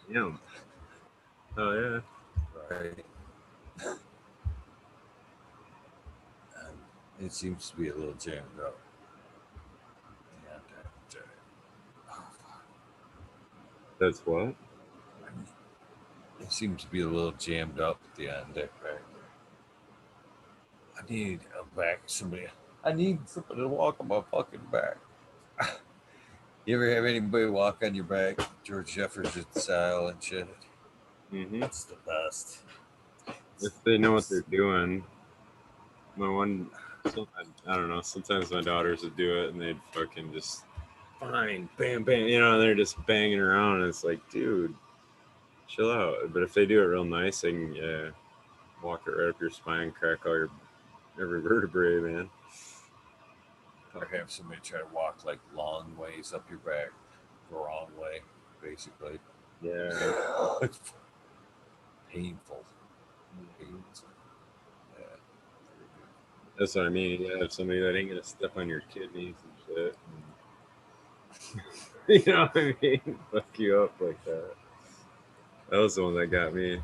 yeah. Oh, yeah. Right. And it seems to be a little jammed up. The on deck bag. Oh, fuck. That's what? It seems to be a little jammed up, the on deck bag. I need a back. I need somebody to walk on my fucking back. You ever have anybody walk on your back, George Jefferson style and shit? Mm-hmm. It's the best. If they know what they're doing. My one, I don't know, sometimes my daughters would do it and they'd fucking just, fine, bam, bam, you know, and they're just banging around. And it's like, dude, chill out. But if they do it real nice, they can, yeah, walk it right up your spine, crack all your every vertebrae, man. Or have somebody try to walk like long ways up your back, the wrong way, basically. Yeah. It's painful. Painful. Yeah. That's what I mean. You have somebody that ain't gonna step on your kidneys and shit. You know what I mean? Fuck you up like that. That was the one that got me.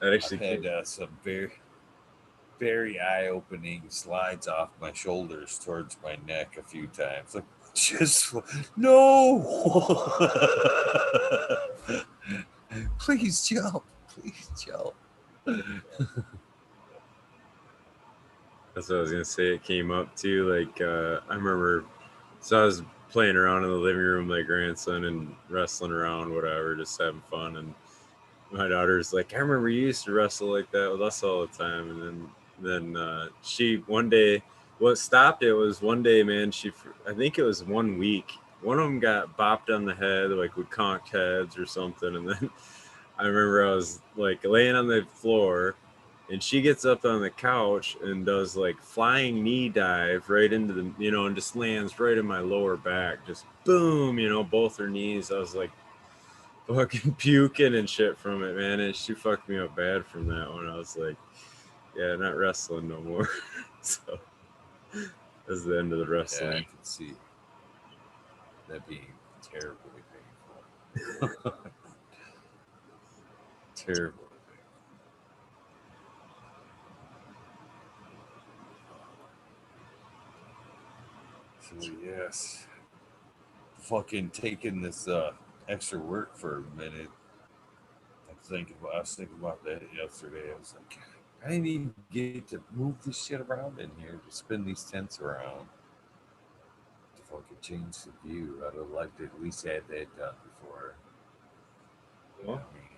That I've actually had came. some very eye-opening slides off my shoulders towards my neck a few times. Like, just no, please jump, please jump. That's what I was gonna say. It came up too. Like I remember, so I was playing around in the living room with my grandson and wrestling around, whatever, just having fun. And my daughter's like, "I remember you used to wrestle like that with us all the time." And then she one day, what stopped it was one day, man. I think it was 1 week. One of them got bopped on the head, like with conked heads or something. And then I remember I was like laying on the floor and she gets up on the couch and does like flying knee dive right into the, you know, and just lands right in my lower back, just boom, you know, both her knees. I was like fucking puking and shit from it, man. And she fucked me up bad from that one. I was like, yeah, not wrestling no more. So that's the end of the Yeah, I wrestling. can see that being terribly painful. Terribly painful. So yes, fucking taking this extra work for a minute. I was thinking about that yesterday. I was like, I didn't even get to move this shit around in here to spin these tents around to fucking change the view. I'd have liked to at least had that done before. You know Well, what I mean?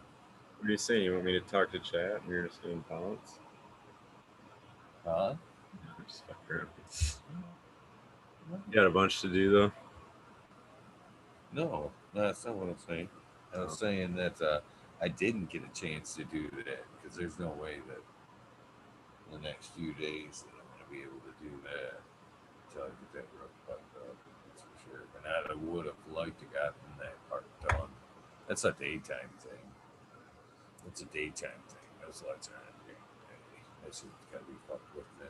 what are you saying? You want me to talk to chat and you're just going to bounce? Huh? No, just fuck around. You got a bunch to do though. No, that's not what I'm saying. I was saying that I didn't get a chance to do that because there's no way that in the next few days that I'm going to be able to do that until I get that roof fucked up. That's for sure. And I would have liked to gotten that part done. That's a daytime thing. It's a daytime thing. Those lights are on during the day. That shit's got to be fucked with then.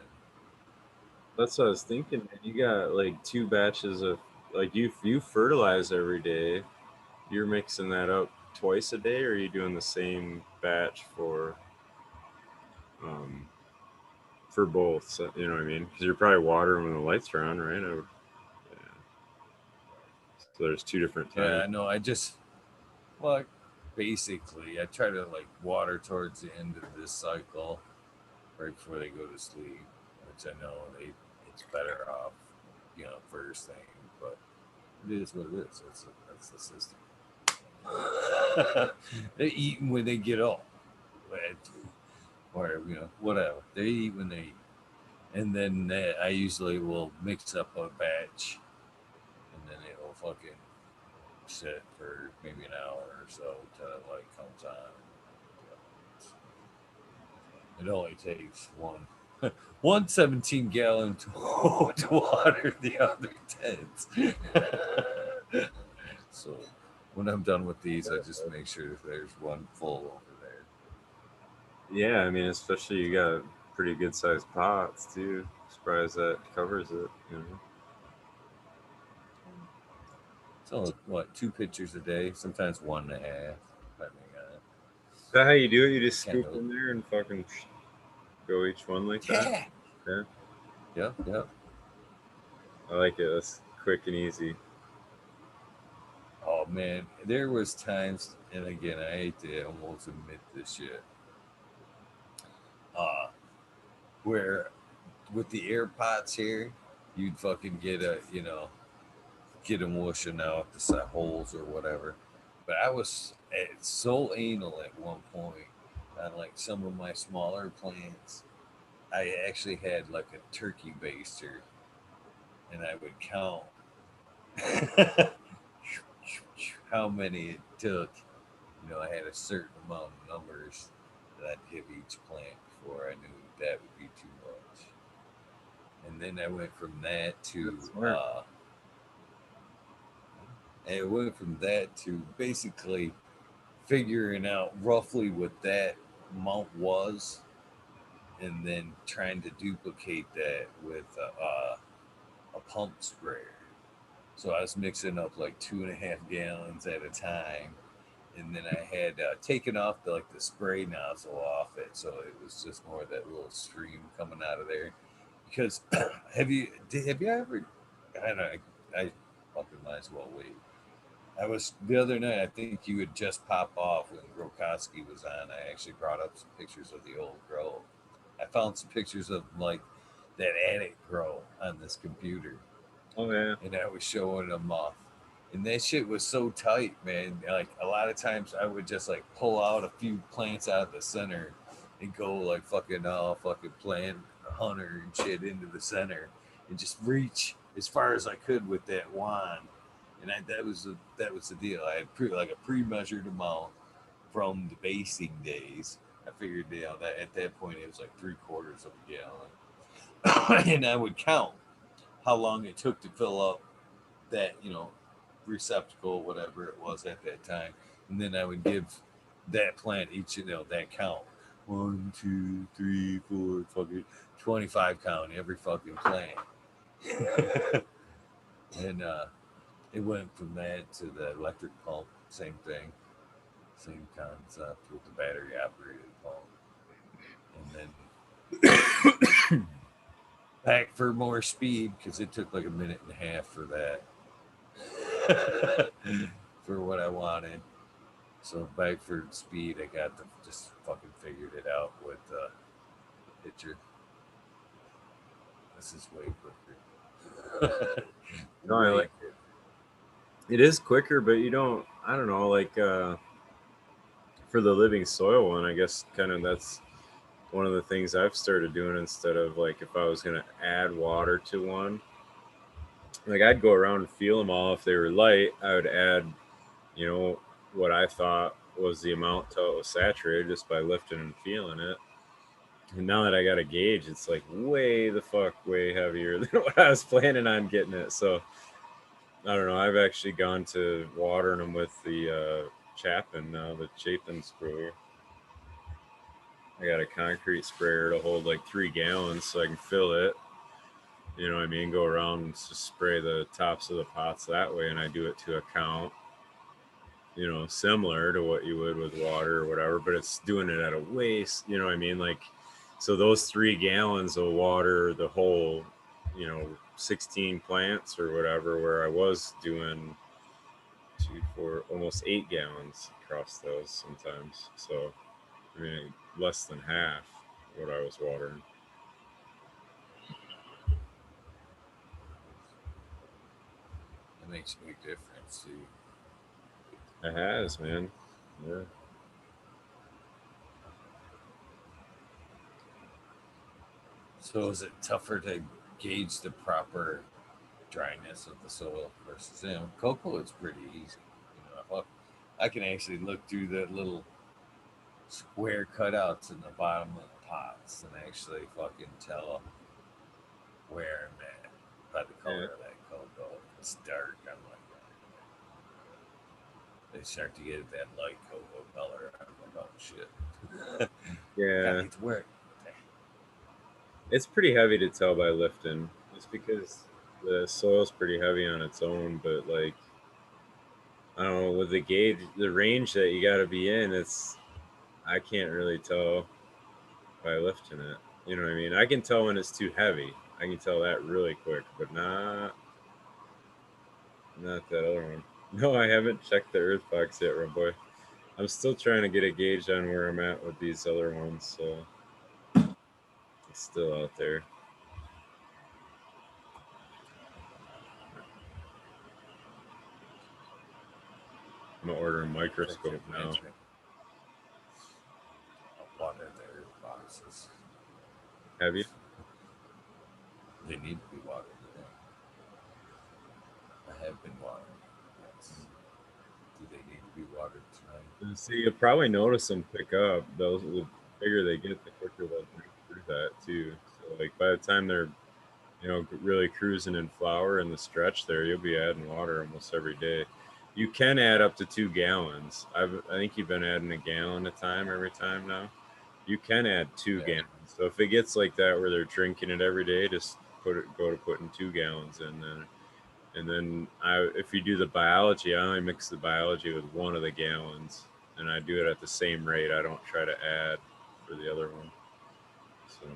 That's what I was thinking. Man. You got like two batches of like you fertilize every day. You're mixing that up twice a day, or are you doing the same batch um for both? So, you know what I mean? Because you're probably watering when the lights are on, right? Yeah. So there's two different Yeah, times. I know. I just, well, basically, I try to like water towards the end of this cycle right before they go to sleep, which I know it's better off, first thing, but it is what it is. That's the system. They eat when they get up, or whatever. They eat when they eat, and then I usually will mix up a batch, and then it'll fucking sit for maybe an hour or so till the light comes on. It only takes one 17-gallon to water the other tents. So when I'm done with these, I just make sure that there's one full over there. Yeah, I mean, especially you got pretty good sized pots too. Surprised that covers it. You know. So what, 2 pitchers a day, sometimes 1.5, depending on it. Is that how you do it? You just Kind scoop of. in there and fucking go each one like that? Yeah. Yeah, Yep. Yep. I like it. That's quick and easy. Oh man, there was times, and again, I hate to almost admit this shit, uh, where with the air pots here, you'd fucking get them whooshing out the side holes or whatever. But I was so anal at one point on like some of my smaller plants. I actually had like a turkey baster, and I would count how many it took. I had a certain amount of numbers that I'd give each plant before I knew that would be too much. And then I went from that to That's smart. basically figuring out roughly what that amount was, and then trying to duplicate that with a pump sprayer. So I was mixing up like 2.5 gallons at a time, and then I had taken off the spray nozzle off it, so it was just more of that little stream coming out of there. Because have you ever? I don't know. I fucking might as well wait. I was the other night. I think you would just pop off when Grokoski was on. I actually brought up some pictures of the old grow. I found some pictures of like that attic grow on this computer, Oh yeah. and I was showing them off. And that shit was so tight, man. Like a lot of times, I would just like pull out a few plants out of the center and go like fucking plant hunter and shit into the center, and just reach as far as I could with that wand. And that was the deal. I had like a pre-measured amount from the basing days. I figured, that at that point it was like 3/4 of a gallon, and I would count how long it took to fill up that receptacle, whatever it was at that time, and then I would give that plant each that count. 1, 2, 3, 4, fucking 25 count every fucking plant. And it went from that to the electric pump, same thing, same concept with the battery operated pump, and then back for more speed because it took like a minute and a half for that. For what I wanted. So back for speed, I got just fucking figured it out with the picture. This is way quicker. No, I Way like it. It is quicker, but you don't. I don't know. Like for the living soil one, I guess kind of that's one of the things I've started doing instead of like if I was gonna add water to one. like I'd go around and feel them all. If they were light, I would add, you know, what I thought was the amount till it was saturated just by lifting and feeling it. And now that I got a gauge, it's like way heavier than what I was planning on getting it. So I don't know. I've actually gone to watering them with the Chapin now, the Chapin sprayer. I got a concrete sprayer to hold like 3 gallons so I can fill it. You know what I mean? Go around and just spray the tops of the pots that way, and I do it to a count. You know, similar to what you would with water or whatever, but it's doing it at a waste. You know what I mean? Like, so those 3 gallons will water the whole, 16 plants or whatever. Where I was doing 2, 4, almost 8 gallons across those sometimes. So I mean, less than half what I was watering. It makes a big difference too. It has, man. Yeah. So is it tougher to gauge the proper dryness of the soil versus cocoa? It's pretty easy. I can actually look through the little square cutouts in the bottom of the pots and actually fucking tell where I'm at by the color Yeah. of that cocoa. If it's dark, I'm like, they start to get that light cocoa color. I'm like, oh shit. Gotta Yeah. get to work. It's pretty heavy to tell by lifting, just because the soil's pretty heavy on its own. But like, I don't know, with the gauge, the range that you got to be in, I can't really tell by lifting it. You know what I mean? I can tell when it's too heavy. I can tell that really quick, but not that other one. No, I haven't checked the earth box yet, Rob boy. I'm still trying to get a gauge on where I'm at with these other ones, so it's still out there. I'm gonna order a microscope Effective now. management of water their boxes. Have you? They need to be watered. Yeah. I have been watering. Yes. Do they need to be watered tonight? And see, you'll probably notice them pick up. Those the bigger they get, the quicker they'll drink through that too. So like by the time they're really cruising in flower in the stretch there, you'll be adding water almost every day. You can add up to 2 gallons. I think you've been adding a gallon a time every time now. You can add two Yeah. gallons. So if it gets like that where they're drinking it every day, just go to putting 2 gallons in there. And then if you do the biology, I only mix the biology with one of the gallons, and I do it at the same rate. I don't try to add for the other one. So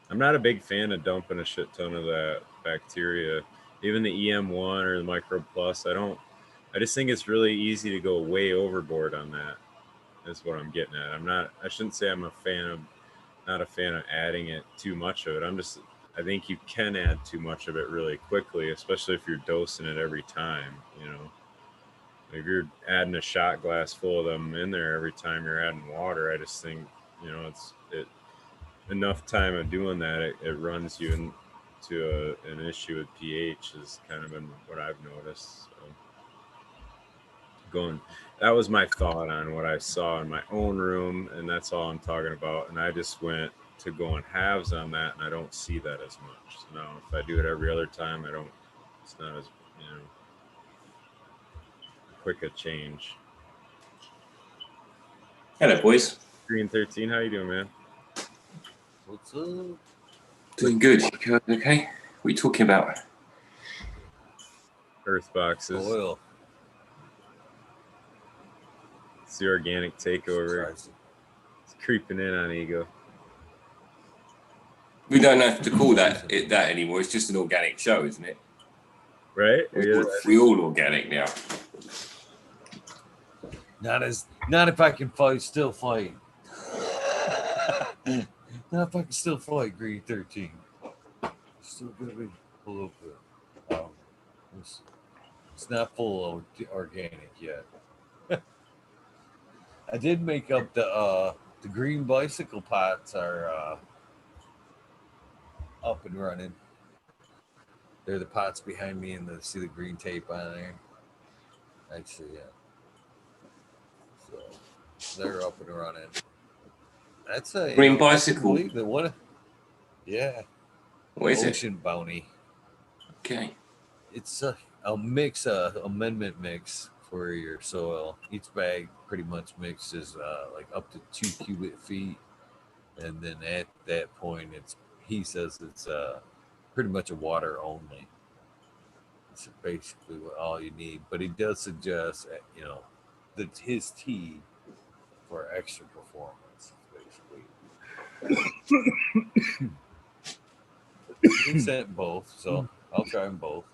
I'm not a big fan of dumping a shit ton of that bacteria, even the EM1 or the Microbe Plus. I don't. I just think it's really easy to go way overboard on that. Is what I'm getting at. I'm not. I shouldn't say I'm a fan of not a fan of adding it too much of it. I think you can add too much of it really quickly, especially if you're dosing it every time. If you're adding a shot glass full of them in there every time you're adding water, I just think it enough time of doing that it runs you into an issue with pH has kind of been what I've noticed. So going that was my thought on what I saw in my own room, and that's all I'm talking about. And I just went to going halves on that, and I don't see that as much. So now, if I do it every other time, I don't. It's not as you know quick a change. Hello, boys. Green 13, how you doing, man? What's up? Doing good. You guys okay? What are you talking about? Earth boxes. Oil. It's the organic takeover. Surprising. It's creeping in on ego. We don't have to call that anymore. It's just an organic show, isn't it? Right? We all organic now. Not if I can fight, still fight. Not if I can still fight, Green 13. Still gonna be a little bit. It's not full organic yet. I did make up the green bicycle pots are up and running. They're the pots behind me, and see the green tape on there. Actually, yeah. So they're up and running. That's a Green I couldn't bicycle. believe that. What? Yeah. What is it? Ocean Bounty. Okay. It's a mix, amendment mix for your soil. Each bag pretty much mixes like up to 2 cubic feet, and then at that point, he says it's pretty much a water only. It's basically all you need. But he does suggest, that his tea for extra performance, basically. He sent both, so I'll try them both.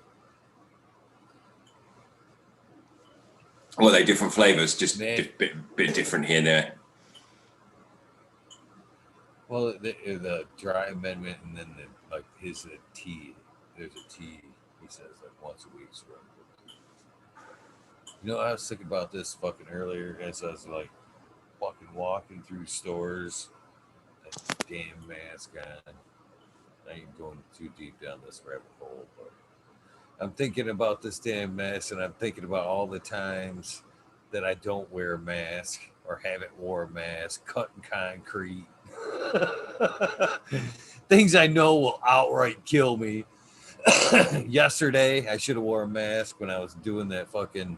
Well, they different flavors, just Man. bit different here and there. Well, the dry amendment, and then his tea. There's a tea. He says like once a week. I was thinking about this fucking earlier as I was like fucking walking through stores. That damn mask on. I ain't going too deep down this rabbit hole, but I'm thinking about this damn mask, and I'm thinking about all the times that I don't wear a mask or haven't wore a mask, cutting concrete. Things I know will outright kill me. Yesterday, I should have wore a mask when I was doing that fucking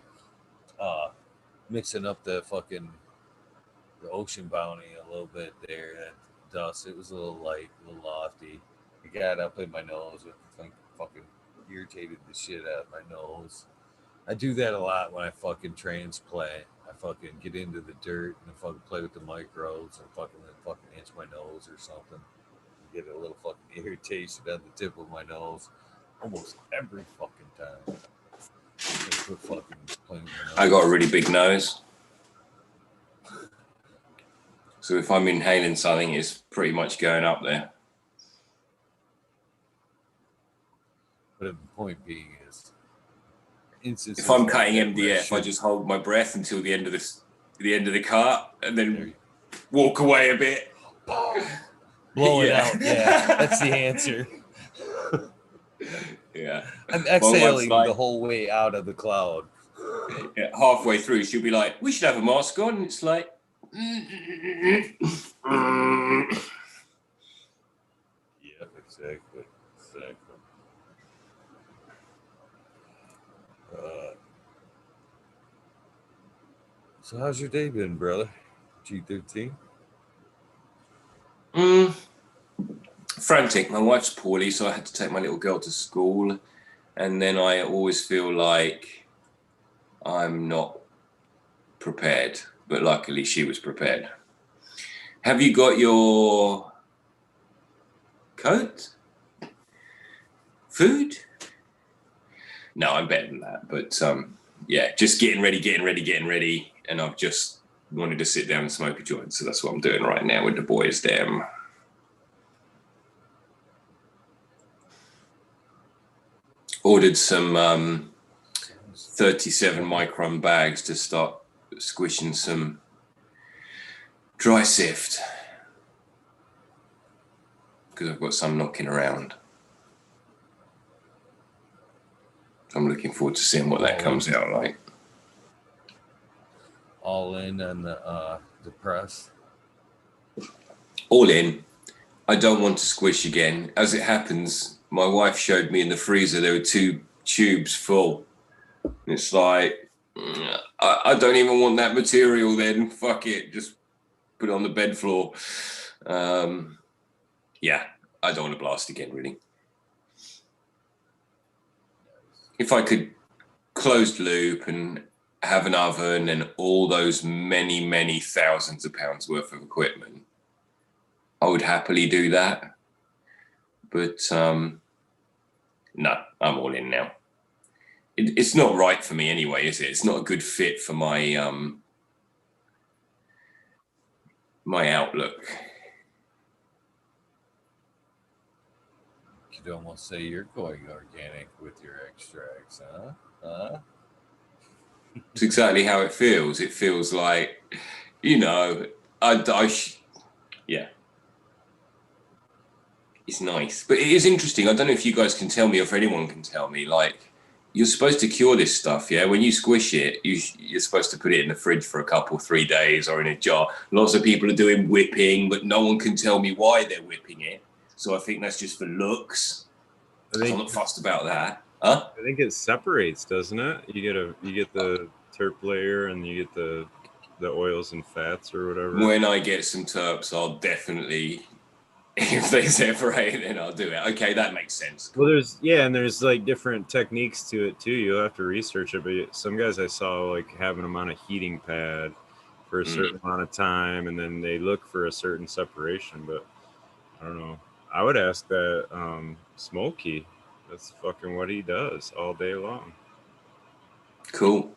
mixing up the ocean bounty a little bit there. That dust, it was a little light, a little lofty. It got up in my nose. It fucking irritated the shit out of my nose. I do that a lot when I fucking transplant. I fucking get into the dirt and I fucking play with the microbes and fucking itch my nose or something. Get a little fucking irritation on the tip of my nose almost every fucking time. I got a really big nose. So if I'm inhaling something, it's pretty much going up there. But the point being is, if I'm cutting MDF, I just hold my breath until the end of the cut, and then walk away a bit. Blow it out. Yeah, that's the answer. Yeah. I'm exhaling the whole way out of the cloud. Yeah, halfway through, she'll be like, "We should have a mask on." And it's like, yeah, exactly. So how's your day been, brother? G13? Frantic. My wife's poorly, so I had to take my little girl to school. And then I always feel like I'm not prepared. But luckily, she was prepared. Have you got your coat? Food? No, I'm better than that. But yeah, just getting ready. And I've just wanted to sit down and smoke a joint. So that's what I'm doing right now with the boys there. Ordered some 37 micron bags to start squishing some dry sift. Because I've got some knocking around. I'm looking forward to seeing what that comes out like. All in on the press? All in. I don't want to squish again. As it happens, my wife showed me in the freezer there were 2 tubes full. And it's like, I don't even want that material then. Fuck it. Just put it on the bed floor. Yeah, I don't want to blast again, really. If I could closed loop and have an oven and all those many, many thousands of pounds worth of equipment, I would happily do that. But no, I'm all in now. It's not right for me anyway, is it? It's not a good fit for my my outlook. You could almost say you're going organic with your extracts, huh? It's exactly how it feels. It feels like, yeah. It's nice, but it is interesting. I don't know if you guys can tell me, or if anyone can tell me. Like, you're supposed to cure this stuff, yeah? When you squish it, you're supposed to put it in the fridge for a couple, 3 days, or in a jar. Lots of people are doing whipping, but no one can tell me why they're whipping it. So I think that's just for looks. I So I'm think not fussed about that. Huh? I think it separates, doesn't it? You get the terp layer and you get the oils and fats or whatever. When I get some terps, I'll definitely, if they separate, then I'll do it. Okay, that makes sense. Well, Cool. there's like different techniques to it too. You'll have to research it, but some guys I saw like having them on a heating pad for a certain amount of time, and then they look for a certain separation. But I don't know. I would ask that Smokey. That's fucking what he does all day long. Cool.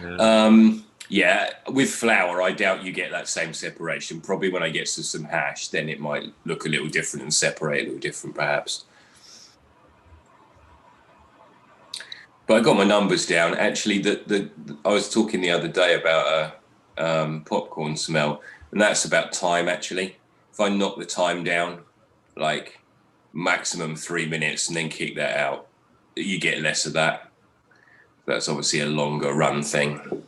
Yeah. Yeah, with flour, I doubt you get that same separation. Probably when I get to some hash, then it might look a little different and separate a little different, perhaps. But I got my numbers down. Actually, I was talking the other day about a popcorn smell, and that's about time. Actually, if I knock the time down, like maximum 3 minutes, and then kick that out, you get less of that. That's obviously a longer run thing.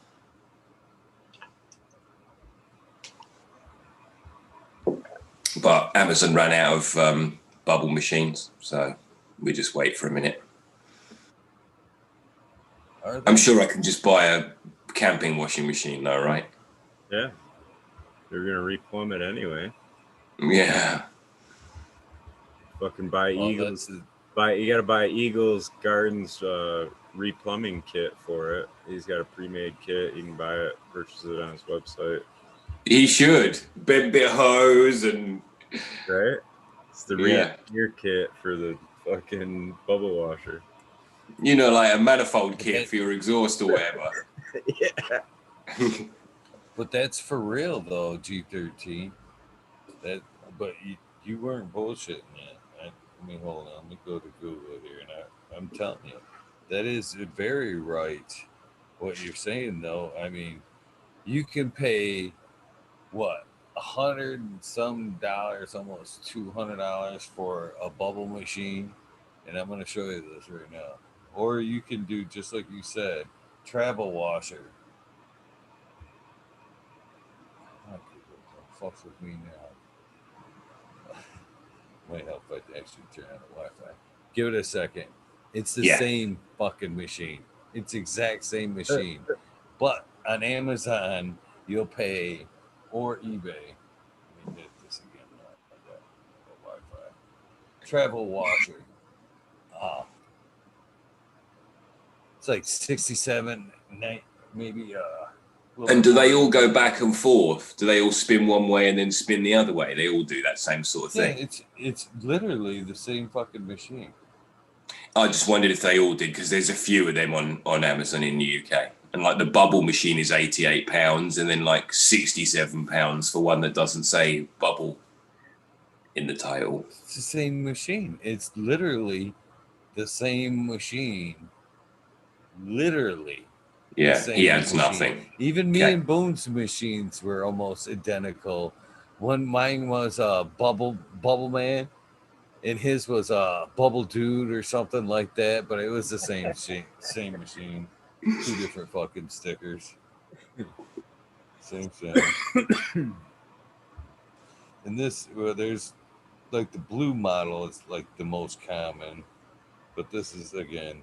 But Amazon ran out of bubble machines, so we just wait for a minute. I'm sure I can just buy a camping washing machine though, right? Yeah. They're gonna replumb it anyway. Yeah. Fucking buy Eagles. You gotta buy Eagles Gardens replumbing kit for it. He's got a pre-made kit. You can buy it, purchase it on his website. He should. Bit hose and right. It's the re-engineer kit for the fucking bubble washer. You know, like a manifold kit for your exhaust or whatever. Yeah. But that's for real though, G13. But you weren't bullshitting yet. I mean, hold on. Let me go to Google here, and I'm telling you, that is very right. What you're saying, though, I mean, you can pay what $100 and some, almost $200 for a bubble machine, and I'm going to show you this right now. Or you can do just like you said, travel washer. Oh, don't fuck with me now. Might help if I actually turn on the Wi-Fi. Give it a second. It's the same fucking machine. It's exact same machine. But on Amazon, you'll pay, or eBay. Let me hit this again. I got Wi-Fi. Travel washer. It's like 67, maybe. And do they all go back and forth? Do they all spin one way and then spin the other way? They all do that same sort of thing. Yeah, it's literally the same fucking machine. I just wondered if they all did, because there's a few of them on Amazon in the UK. And like the bubble machine is £88, and then like £67 for one that doesn't say bubble in the title. It's the same machine. It's literally the same machine. Literally. Yeah, he adds nothing. Even me and Boone's machines were almost identical. Mine was a bubble man, and his was a bubble dude or something like that. But it was the same same machine. Two different fucking stickers. Same thing. And this, there's like the blue model is like the most common, but this is again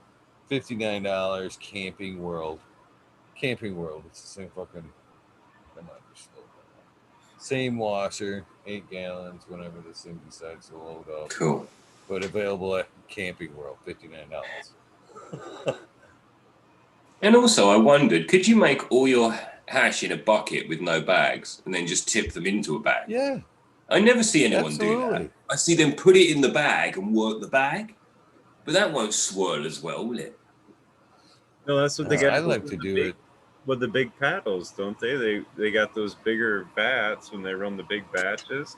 $59. Camping World. Camping World. It's the same fucking. Come on, you're slow. Same washer, 8 gallons. Whenever this thing decides to load up. Cool. But available at Camping World, $59. And also, I wondered, could you make all your hash in a bucket with no bags and then just tip them into a bag? Yeah. I never see anyone do that. I see them put it in the bag and work the bag, but that won't swirl as well, will it? No, that's what they got. I like to do it with the big paddles, don't they? They got those bigger vats when they run the big batches,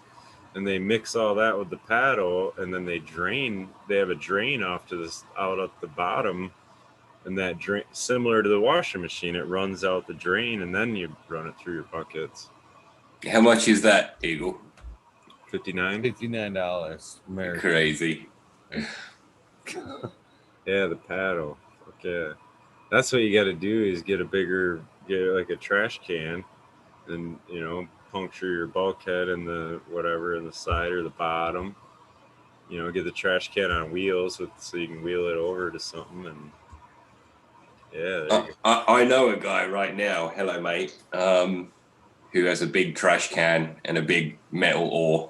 and they mix all that with the paddle, and then they drain. They have a drain off to this out at the bottom, and that drain, similar to the washing machine, it runs out the drain, and then you run it through your buckets. How much is that, Eagle? $59. $59 American. Crazy. Yeah, the paddle. Fuck yeah. That's what you got to do is get like a trash can, and puncture your bulkhead in the whatever in the side or the bottom. Get the trash can on wheels so you can wheel it over to something, and yeah, there you go. I know a guy right now. Hello, mate. Who has a big trash can and a big metal oar.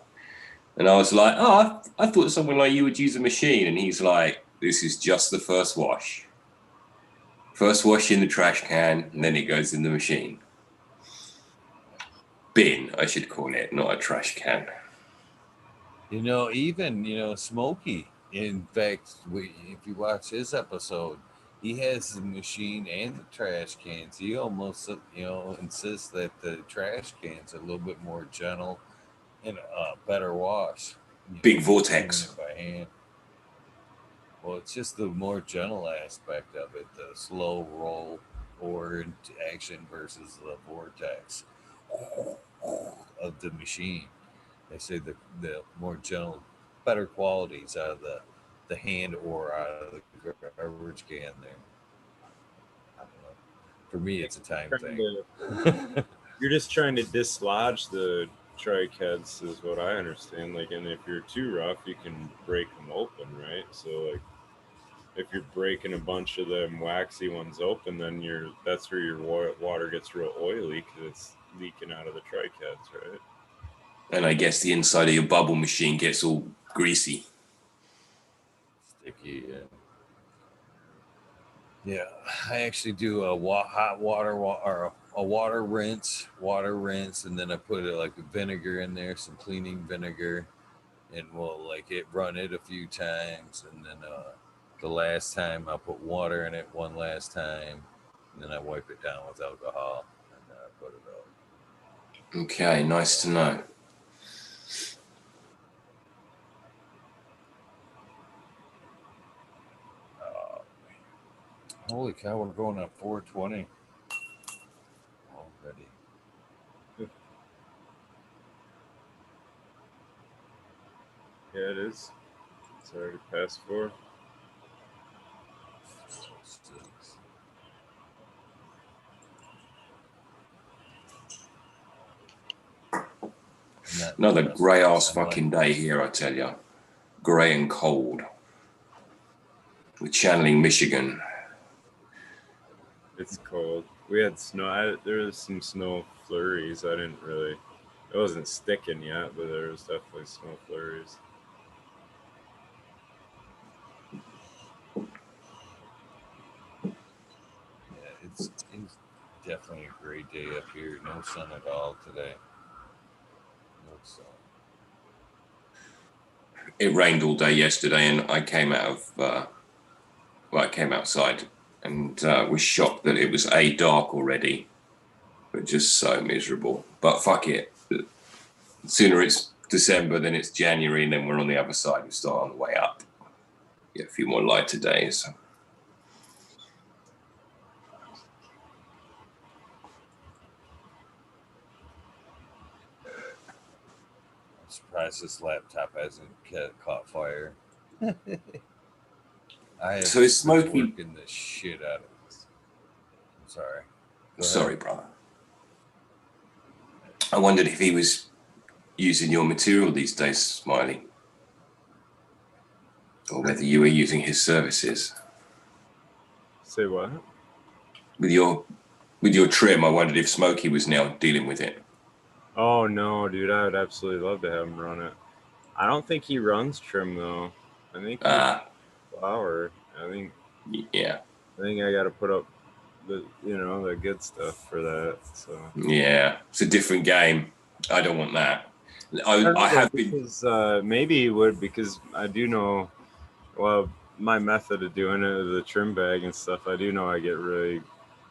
And I was like, oh, I thought someone like you would use a machine. And he's like, this is just the first wash. First wash in the trash can, and then it goes in the machine. Bin, I should call it, not a trash can. Even Smokey. In fact, if you watch his episode, he has the machine and the trash cans. He almost, insists that the trash cans are a little bit more gentle and better wash. Big vortex. Doing it by hand. Well, it's just the more gentle aspect of it, the slow roll or into action versus the vortex of the machine. They say the more gentle, better qualities out of the hand or out of the garbage can there. I don't know. For me, it's a time thing. You're just trying to dislodge the trike heads, is what I understand. Like, and if you're too rough, you can break them open, right? So, like, if you're breaking a bunch of them waxy ones open, then that's where your water gets real oily because it's leaking out of the trike heads, right? And I guess the inside of your bubble machine gets all greasy. Sticky, yeah. I actually do a hot water or a water rinse, and then I put it like a vinegar in there, some cleaning vinegar, and we'll run it a few times, and then the last time I put water in it one last time, and then I wipe it down with alcohol, and then I put it out. Okay, nice to know. Holy cow, we're going on 420 already. Yeah, it is. It's already past 4. Another grey ass fucking day here, I tell you. Grey and cold. We're channeling Michigan. It's cold. We had snow. There was some snow flurries. It wasn't sticking yet, but there was definitely snow flurries. Yeah, it's definitely a great day up here. No sun at all today. No sun. It rained all day yesterday, and I came I came outside and was shocked that it was dark already, but just so miserable. But fuck it. Sooner it's December than it's January, and then we're on the other side. We start on the way up. Get a few more lighter days. I'm surprised this laptop hasn't caught fire. I have So is Smokey working the shit out of this. I'm sorry. Sorry, brother. I wondered if he was using your material these days, Smiley, or whether you were using his services. Say what? With your trim, I wondered if Smokey was now dealing with it. Oh no, dude! I would absolutely love to have him run it. I don't think he runs trim though. I think flower. Yeah. I think I got to put up the good stuff for that. So yeah, it's a different game. I don't want that. I have because, maybe he would, because I do know. Well, my method of doing it, the trim bag and stuff, I do know I get really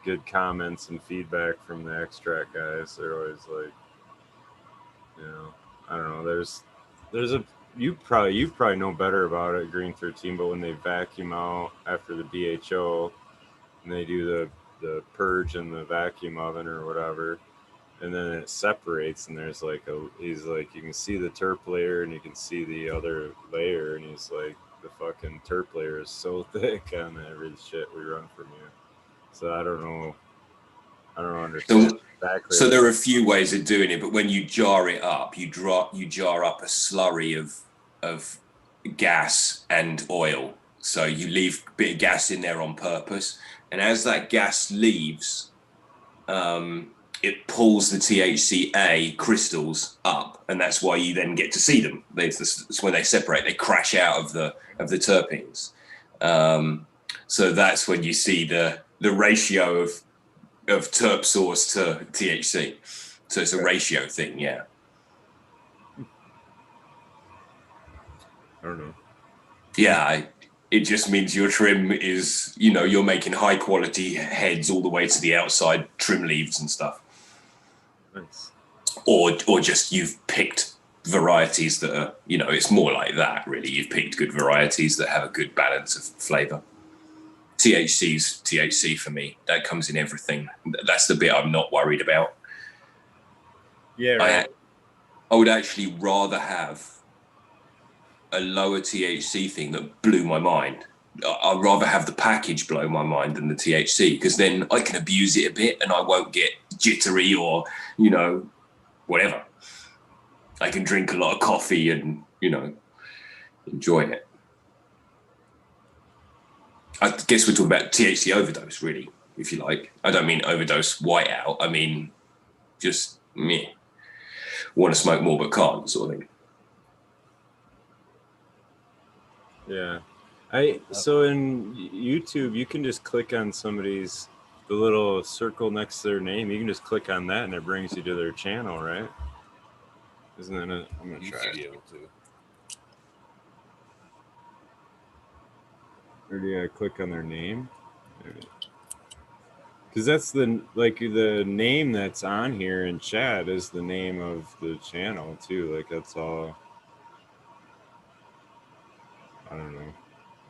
good comments and feedback from the extract guys. They're always like, I don't know. There's you probably know better about it, Green 13, but when they vacuum out after the BHO and they do the purge in the vacuum oven or whatever, and then it separates, and there's like he's like, you can see the terp layer and you can see the other layer, and he's like, the fucking terp layer is so thick on every shit we run from you. So I don't understand So, exactly. so there are a few ways of doing it, but when you jar it up, you jar up a slurry of gas and oil. So you leave a bit of gas in there on purpose, and as that gas leaves, it pulls the THCA crystals up, and that's why you then get to see them. It's when they separate, they crash out of the terpenes. So that's when you see the ratio of terp source to THC. So it's a ratio thing, yeah. I don't know. Yeah, it just means your trim is, you're making high quality heads all the way to the outside trim leaves and stuff. Nice. Or just you've picked varieties that are, it's more like that, really. You've picked good varieties that have a good balance of flavor. THC's THC for me. That comes in everything. That's the bit I'm not worried about. Yeah, right. I would actually rather have a lower THC thing that blew my mind. I'd rather have the package blow my mind than the THC, because then I can abuse it a bit and I won't get jittery or, whatever. I can drink a lot of coffee and, enjoy it. I guess we're talking about THC overdose, really, if you like. I don't mean overdose whiteout. I mean just me. Want to smoke more but can't, sort of thing. Yeah. So in YouTube, you can just click on somebody's, the little circle next to their name. You can just click on that and it brings you to their channel, right? Isn't that it? I'm gonna try it. Be able to. Or do you click on their name? Because that's the name that's on here in chat is the name of the channel too. Like that's all. I don't know.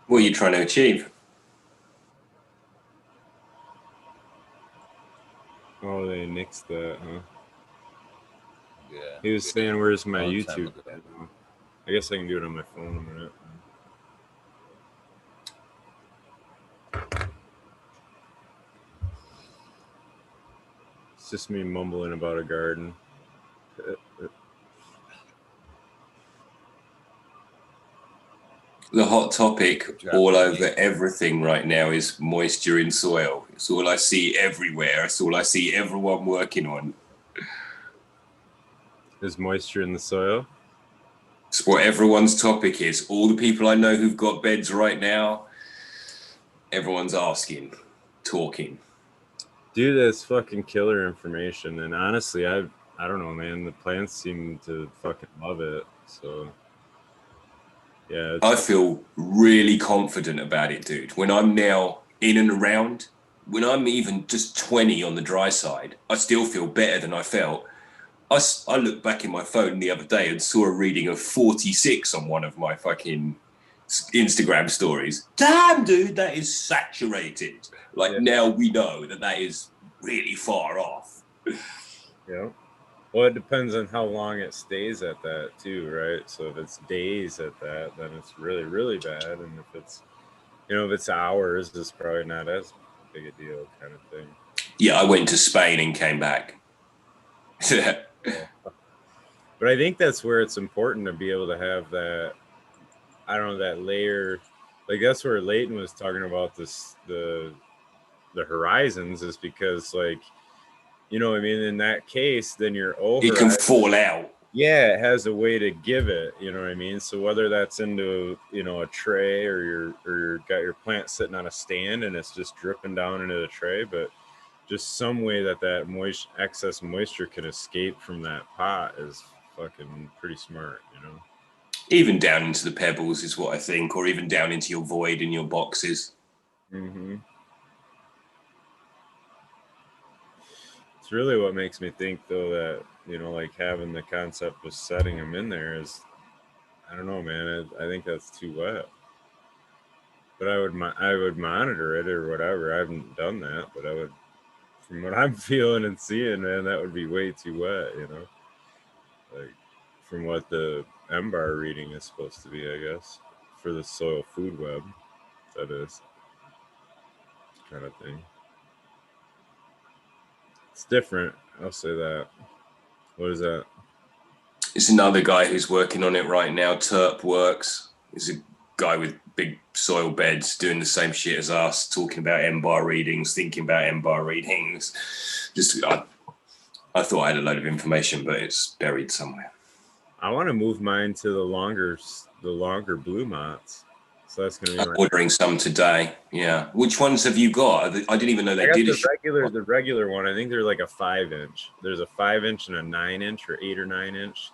What are you trying to achieve? Oh, they nixed that, huh? Yeah. He was saying, "Where's my Long time YouTube ago. channel?" I guess I can do it on my phone in a minute. It's just me mumbling about a garden. The hot topic all over everything right now is moisture in soil. It's all I see everywhere. It's all I see everyone working on. There's moisture in the soil. It's what everyone's topic is. All the people I know who've got beds right now, everyone's asking, talking. Dude, that's fucking killer information. And honestly, I don't know, man. The plants seem to fucking love it. So yeah, I feel really confident about it, dude. When I'm now in and around, when I'm even just 20 on the dry side, I still feel better than I felt. I looked back in my phone the other day and saw a reading of 46 on one of my fucking Instagram stories. Damn, dude, that is saturated. Like, now we know that is really far off. Yeah. Well, it depends on how long it stays at that too, right? So if it's days at that, then it's really, really bad. And if it's, if it's hours, it's probably not as big a deal, kind of thing. Yeah, I went to Spain and came back. But I think that's where it's important to be able to have that, I don't know, that layer. Like that's where Leighton was talking about the horizons, is because, like, you know what I mean? In that case, then your O it can fall out. Yeah, it has a way to give it, you know what I mean? So whether that's into, a tray, or you're got your plant sitting on a stand and it's just dripping down into the tray, but just some way that excess moisture can escape from that pot is fucking pretty smart, Even down into the pebbles is what I think, or even down into your void in your boxes. Mm-hmm. It's really what makes me think, though, that, like having the concept of setting them in there is, I don't know, man. I think that's too wet. But I would monitor it or whatever. I haven't done that, but I would, from what I'm feeling and seeing, man, that would be way too wet, you know. Like from what the MBAR reading is supposed to be, I guess, for the soil food web, that is kind of thing. It's different, I'll say that. What is that? It's another guy who's working on it right now. Terp Works. He's a guy with big soil beds doing the same shit as us, talking about MBAR readings, thinking about MBAR readings. Just, I thought I had a load of information, but it's buried somewhere. I want to move mine to the longer blue mots. So that's going to be I'm ordering some today. Yeah. Which ones have you got? I didn't even know they did the regular one. I think they're like a 5-inch. There's a 5-inch and a 9-inch or 8 or 9-inch.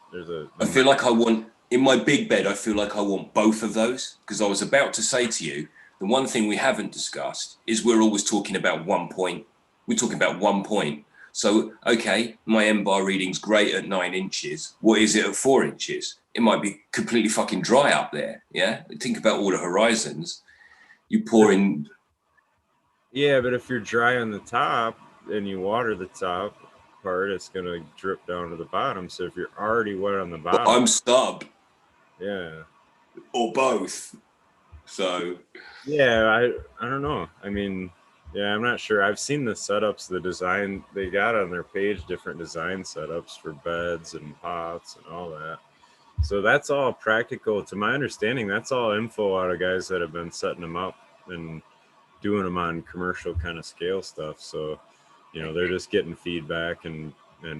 I feel like I want, in my big bed, I feel like I want both of those, because I was about to say to you, the one thing we haven't discussed is we're always talking about 1 point. We're talking about 1 point. So, okay, my MBAR reading's great at 9 inches. What is it at 4 inches? It might be completely fucking dry up there. Yeah. Think about all the horizons. You pour in. Yeah, but if you're dry on the top and you water the top part, it's going to drip down to the bottom. So if you're already wet on the bottom. I'm stubbed. Yeah. Or both. So. Yeah, I don't know. I mean, yeah, I'm not sure. I've seen the setups, the design they got on their page, different design setups for beds and pots and all that. So that's all practical. To my understanding, that's all info out of guys that have been setting them up and doing them on commercial kind of scale stuff. So, you know, they're just getting feedback and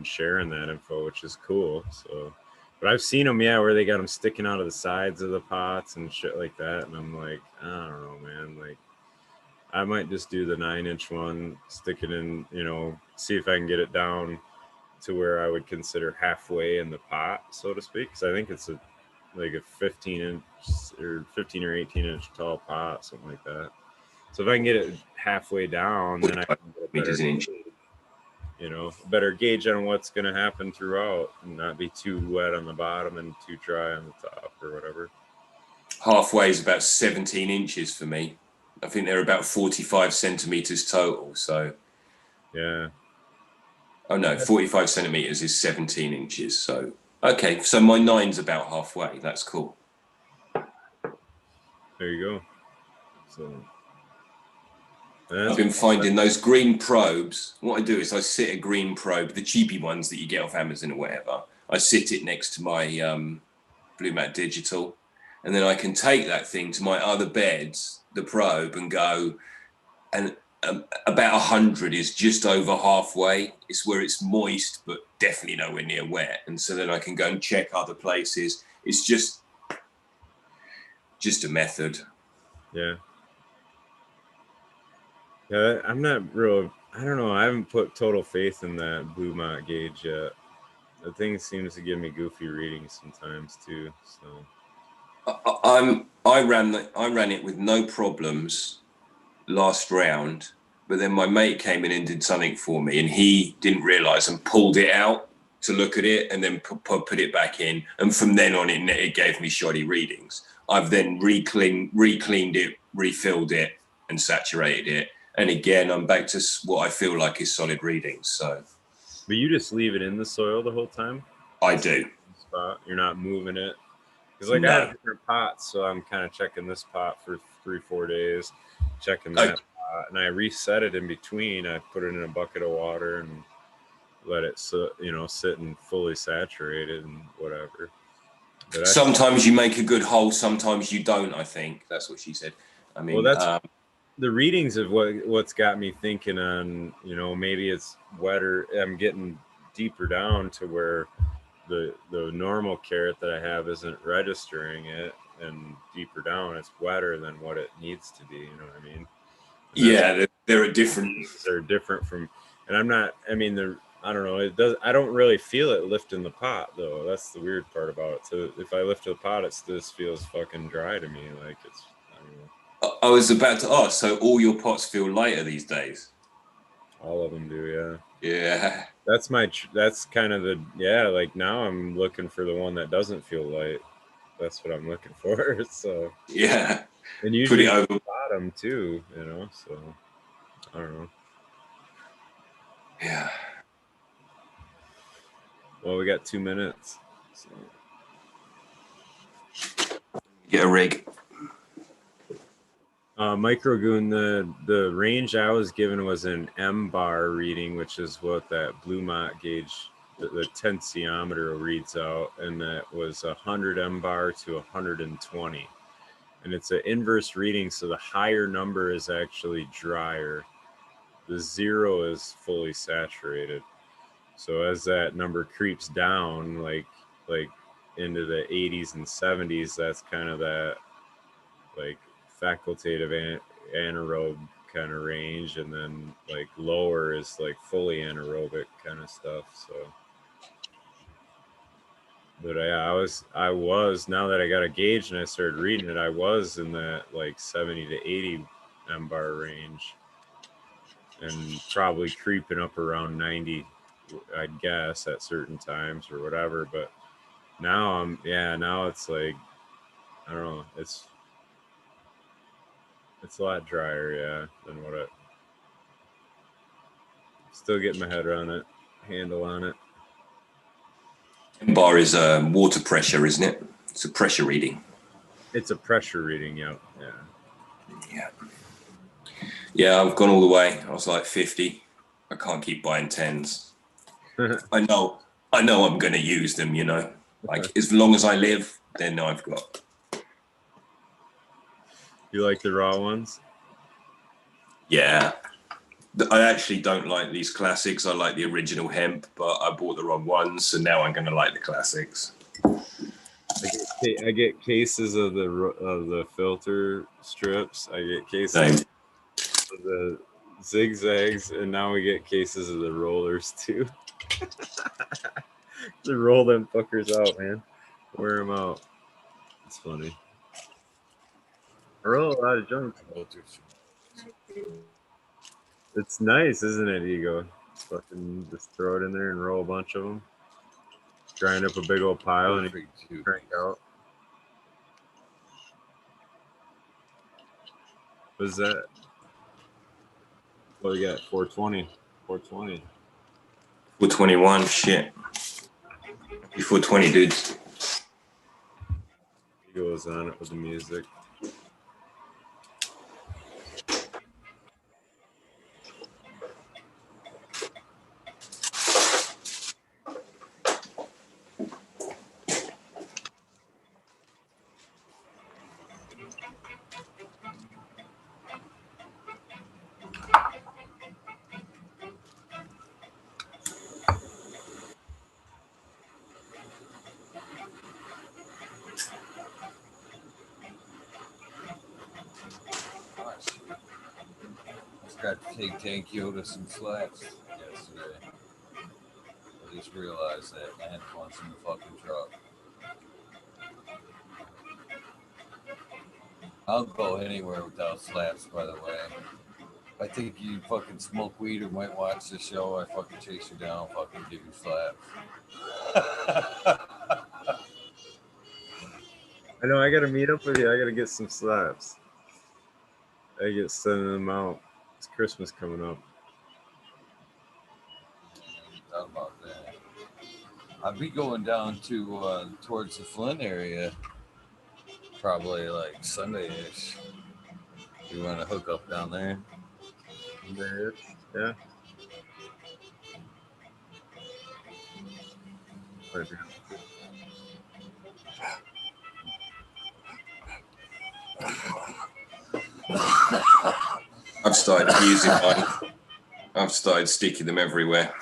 sharing that info, which is cool. So, but I've seen them, yeah, where they got them sticking out of the sides of the pots and shit like that. And I'm like, I don't know, man. Like, I might just do the 9-inch one, stick it in, you know, see if I can get it down to where I would consider halfway in the pot, so to speak. Because I think it's like a 15 or 18-inch tall pot, something like that. So if I can get it halfway down, then I can get a better gauge, you know, better gauge on what's going to happen throughout, and not be too wet on the bottom and too dry on the top or whatever. Halfway is about 17 inches for me. I think they're about 45 centimeters total. So, yeah. Oh no, 45 centimeters is 17 inches. So, okay, so my 9's about halfway. That's cool. There you go. So, I've been finding those green probes. What I do is I sit a green probe, the cheapy ones that you get off Amazon or whatever. I sit it next to my Blue Mat Digital, and then I can take that thing to my other beds, the probe, and go, and about 100 is just over halfway. It's where it's moist, but definitely nowhere near wet. And so then I can go and check other places. It's just a method. Yeah. Yeah, I'm not real. I don't know. I haven't put total faith in that Blue Mott gauge yet. The thing seems to give me goofy readings sometimes too. So I ran it with no problems last round, but then my mate came in and did something for me, and he didn't realize and pulled it out to look at it, and then put it back in, and from then on it gave me shoddy readings. I've then recleaned it, refilled it, and saturated it, and again I'm back to what I feel like is solid readings. So, but you just leave it in the soil the whole time? I do. Spot. You're not moving it, because like I have different pots, so I'm kind of checking this pot for 3-4 days, checking that pot, and I reset it in between. I put it in a bucket of water and let it sit and fully saturated and whatever. But sometimes you make a good hole, sometimes you don't. I think that's what she said. I mean, well, that's the readings of what's got me thinking on, maybe it's wetter. I'm getting deeper down to where the normal carrot that I have isn't registering it, and deeper down it's wetter than what it needs to be. You know what I mean? Yeah, they're different. They're different from, and I'm not. I mean, I don't know. It does. I don't really feel it lifting the pot though. That's the weird part about it. So if I lift the pot, it still feels fucking dry to me. Like it's. I don't know. I was about to ask. So all your pots feel lighter these days? All of them do, yeah. Yeah. That's kind of like now I'm looking for the one that doesn't feel light. That's what I'm looking for. So yeah. And usually put it over the bottom too, so I don't know. Yeah. Well, we got 2 minutes. So. Get a rig. Microgoon, the range I was given was an M bar reading, which is what that Blue Mott gauge, the tensiometer reads out, and that was 100 M bar to 120. And it's an inverse reading, so the higher number is actually drier. The 0 is fully saturated. So as that number creeps down, like into the 80s and 70s, that's kind of that like facultative anaerobe kind of range, and then like lower is like fully anaerobic kind of stuff. So, but I was now that I got a gauge and I started reading it, I was in that like 70 to 80 M bar range, and probably creeping up around 90, I'd guess, at certain times or whatever. But now now it's like, I don't know, it's a lot drier, than what it. Still getting my head around it, handle on it. Bar is water pressure, isn't it? It's a pressure reading. It's a pressure reading, yeah. Yeah, I've gone all the way. I was like 50. I can't keep buying 10s. I know I'm going to use them, you know. Like, as long as I live, then I've got. You like the raw ones? Yeah. I actually don't like these classics. I like the original hemp, but I bought the wrong ones, so now I'm going to like the classics. I get cases of the filter strips. I get cases Same. of the zigzags, and now we get cases of the rollers too. To roll them fuckers out, man. Wear them out. It's funny. I roll a lot of junk. It's nice, isn't it, Ego? Fucking just throw it in there and roll a bunch of them. Grind up a big old pile and crank out. What's that? What we got? 420. 420. 421, shit. 420, dudes. He goes on it with the music. Got to take Tank Yoda some slaps yesterday. I just realized that I had punch in the fucking truck. I'll go anywhere without slaps, by the way. If I think you fucking smoke weed or might watch the show, I fucking chase you down, fucking give you slaps. I know, I gotta meet up with you. I gotta get some slaps. I get sending them out. It's Christmas coming up. Thought about that. I'll be going down to towards the Flint area, probably like Sunday-ish. You want to hook up down there? Yeah. I've started using mine. I've started sticking them everywhere.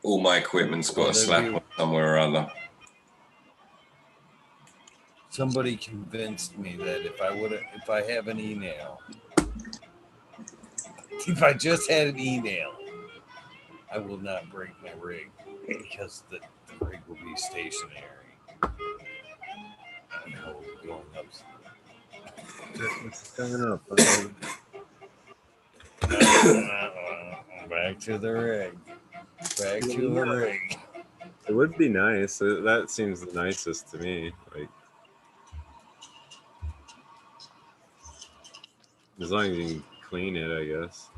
All my equipment's got a slap on somewhere or other. Somebody convinced me that if I have an email, if I just had an email, I will not break my rig because the rig will be stationary. And I will be going up. Christmas is coming up. Back to the rig. Back to the rig. It would be nice. That seems the nicest to me. Like, as long as you can clean it, I guess.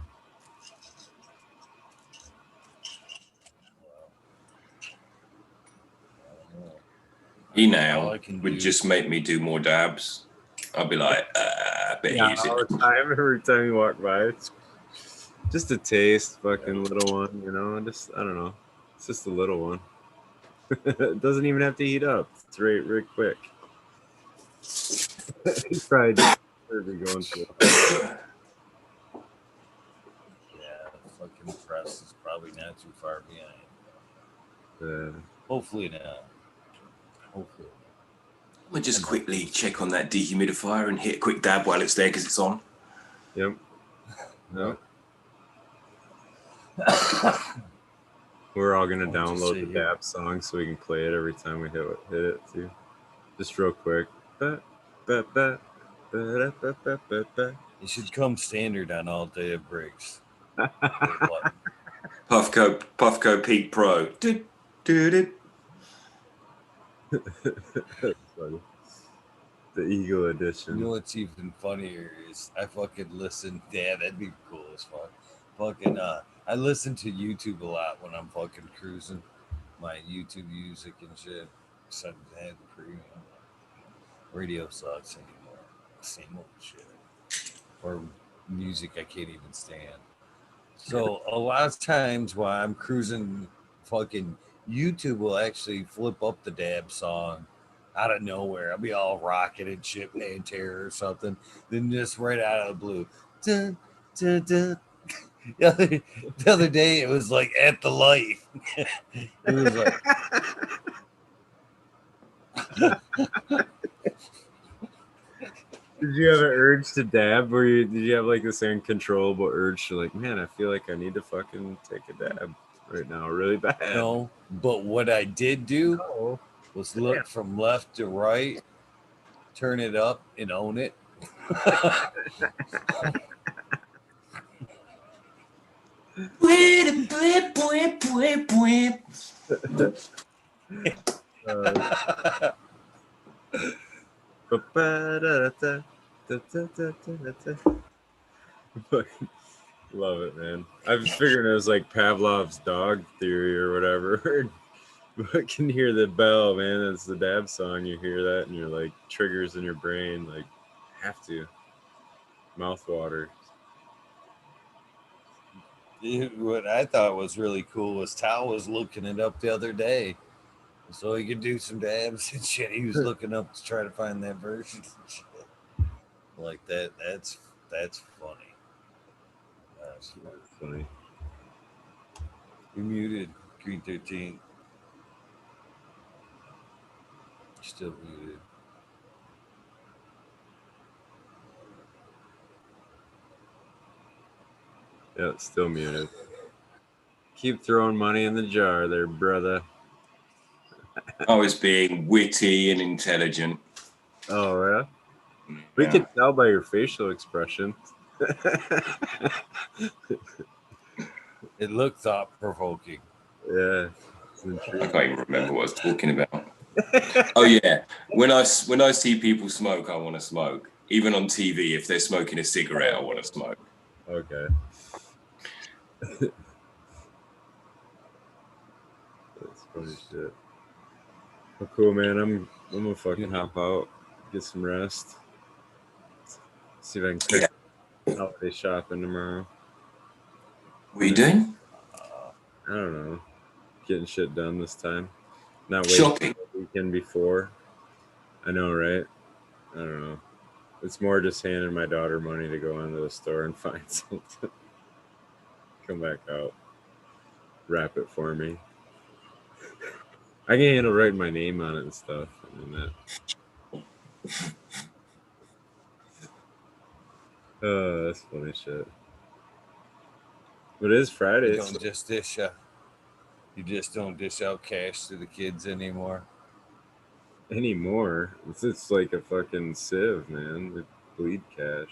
He All now I can would do- just make me do more dabs. I'd be like, I bet Yeah, he's all it. the time. Every time you walk by, it's just a taste, fucking little one, you know. Just I don't know. It's just a little one. It doesn't even have to heat up. It's right quick. He's probably just going for it. Yeah, the fucking press is probably not too far behind. Uh, Hopefully not. Hopefully. We'll just quickly check on that dehumidifier and hit a quick dab while it's there because it's on. yep. No. We're all gonna I'll just download say the here. dab song so we can play it every time we hit it too. Just real quick. Ba, ba, ba, ba, ba, ba, ba, ba. It should come standard on all day of breaks. Puffco Peak Pro. That's funny. The Eagle edition. You know what's even funnier is I fucking listen. Yeah, that'd be cool as fuck. Fucking I listen to YouTube a lot when I'm fucking cruising. My YouTube music and shit. So I had the premium. Radio sucks anymore. Same old shit. Or music I can't even stand. So a lot of times while I'm cruising, fucking YouTube will actually flip up the dab song out of nowhere. I'll be all rocking and shit, paying terror or something. Then just right out of the blue. Dun, dun, dun. The other day it was like At the Light. It was like Did you have an urge to dab? Did you have like this uncontrollable urge to like, man, I feel like I need to fucking take a dab right now, really bad? no, but what I did do No. was look from left to right, turn it up and own it. Love it, man. I was figuring it was like Pavlov's dog theory or whatever. But can hear the bell, man. That's the dab song. You hear that, and you're like triggers in your brain, like have to mouth water. What I thought was really cool was Tal was looking it up the other day so he could do some dabs and shit. He was looking up to try to find that version and shit. Like that. That's funny. That's funny. That's funny. You muted Green 13. Still muted. Yeah, it's still muted. Keep throwing money in the jar there, brother. I was being witty and intelligent. Oh, yeah? We can tell by your facial expression. It looked thought provoking. Yeah. I can't even remember what I was talking about. Oh yeah, when I see people smoke, I want to smoke. Even on TV, if they're smoking a cigarette, I want to smoke. Okay. That's funny shit. Well, cool, man. I'm gonna fucking hop out, get some rest. See if I can pick holiday shopping tomorrow. What are you doing? I don't know. Getting shit done this time. Not Shopping. waiting the weekend before. I know, right? I don't know. It's more just handing my daughter money to go into the store and find something. Come back out. Wrap it for me. I can handle writing my name on it and stuff. I mean that. Oh, that's funny shit. But it is Friday. You don't just dish out. You just don't dish out cash to the kids anymore. Anymore. It's like a fucking sieve, man. They bleed cash.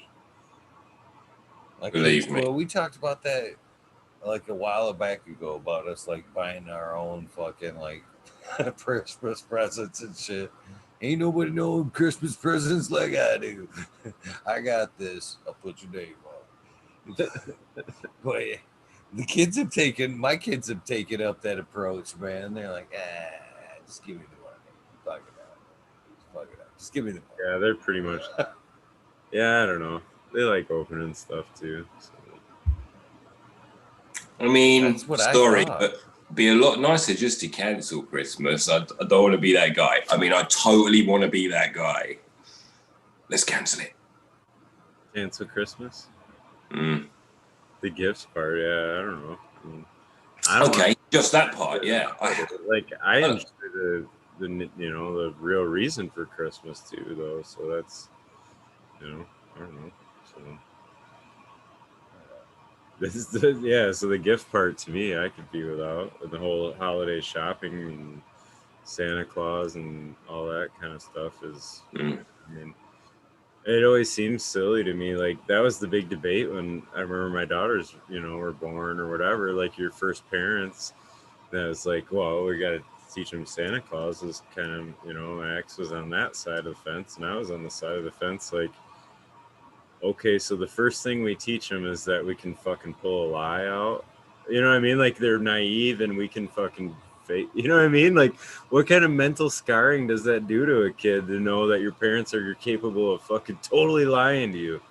Like, Believe me. well, we talked about that like a while back ago about us like buying our own fucking like Christmas presents and shit. Ain't nobody knowing Christmas presents like I do. I got this. I'll put your name on. But the kids have taken my kids have taken up that approach, man. They're like, just give me the money. Fuck it out. Just give me the. Yeah, they're pretty much. Yeah, I don't know. They like opening stuff too. So. I mean, That's what I sorry, thought. but be a lot nicer just to cancel Christmas. I don't want to be that guy. I mean, I totally want to be that guy. Let's cancel it. Cancel Christmas. Mm. The gifts part, yeah, I don't know. I mean, I don't Okay, just that part, yeah. I enjoy the the real reason for Christmas too, though. So that's I don't know. So this is so the gift part to me, I could be without, and the whole holiday shopping and Santa Claus and all that kind of stuff is. Mm. I mean, it always seems silly to me. Like that was the big debate when I remember my daughters, were born or whatever. Like your first parents, that was like, well, we got to teach them Santa Claus. Is kind of, my ex was on that side of the fence, and I was on the side of the fence. Like, okay, so the first thing we teach them is that we can fucking pull a lie out. You know what I mean? Like they're naive, and we can fucking fake. You know what I mean? Like, what kind of mental scarring does that do to a kid to know that your parents are capable of fucking totally lying to you?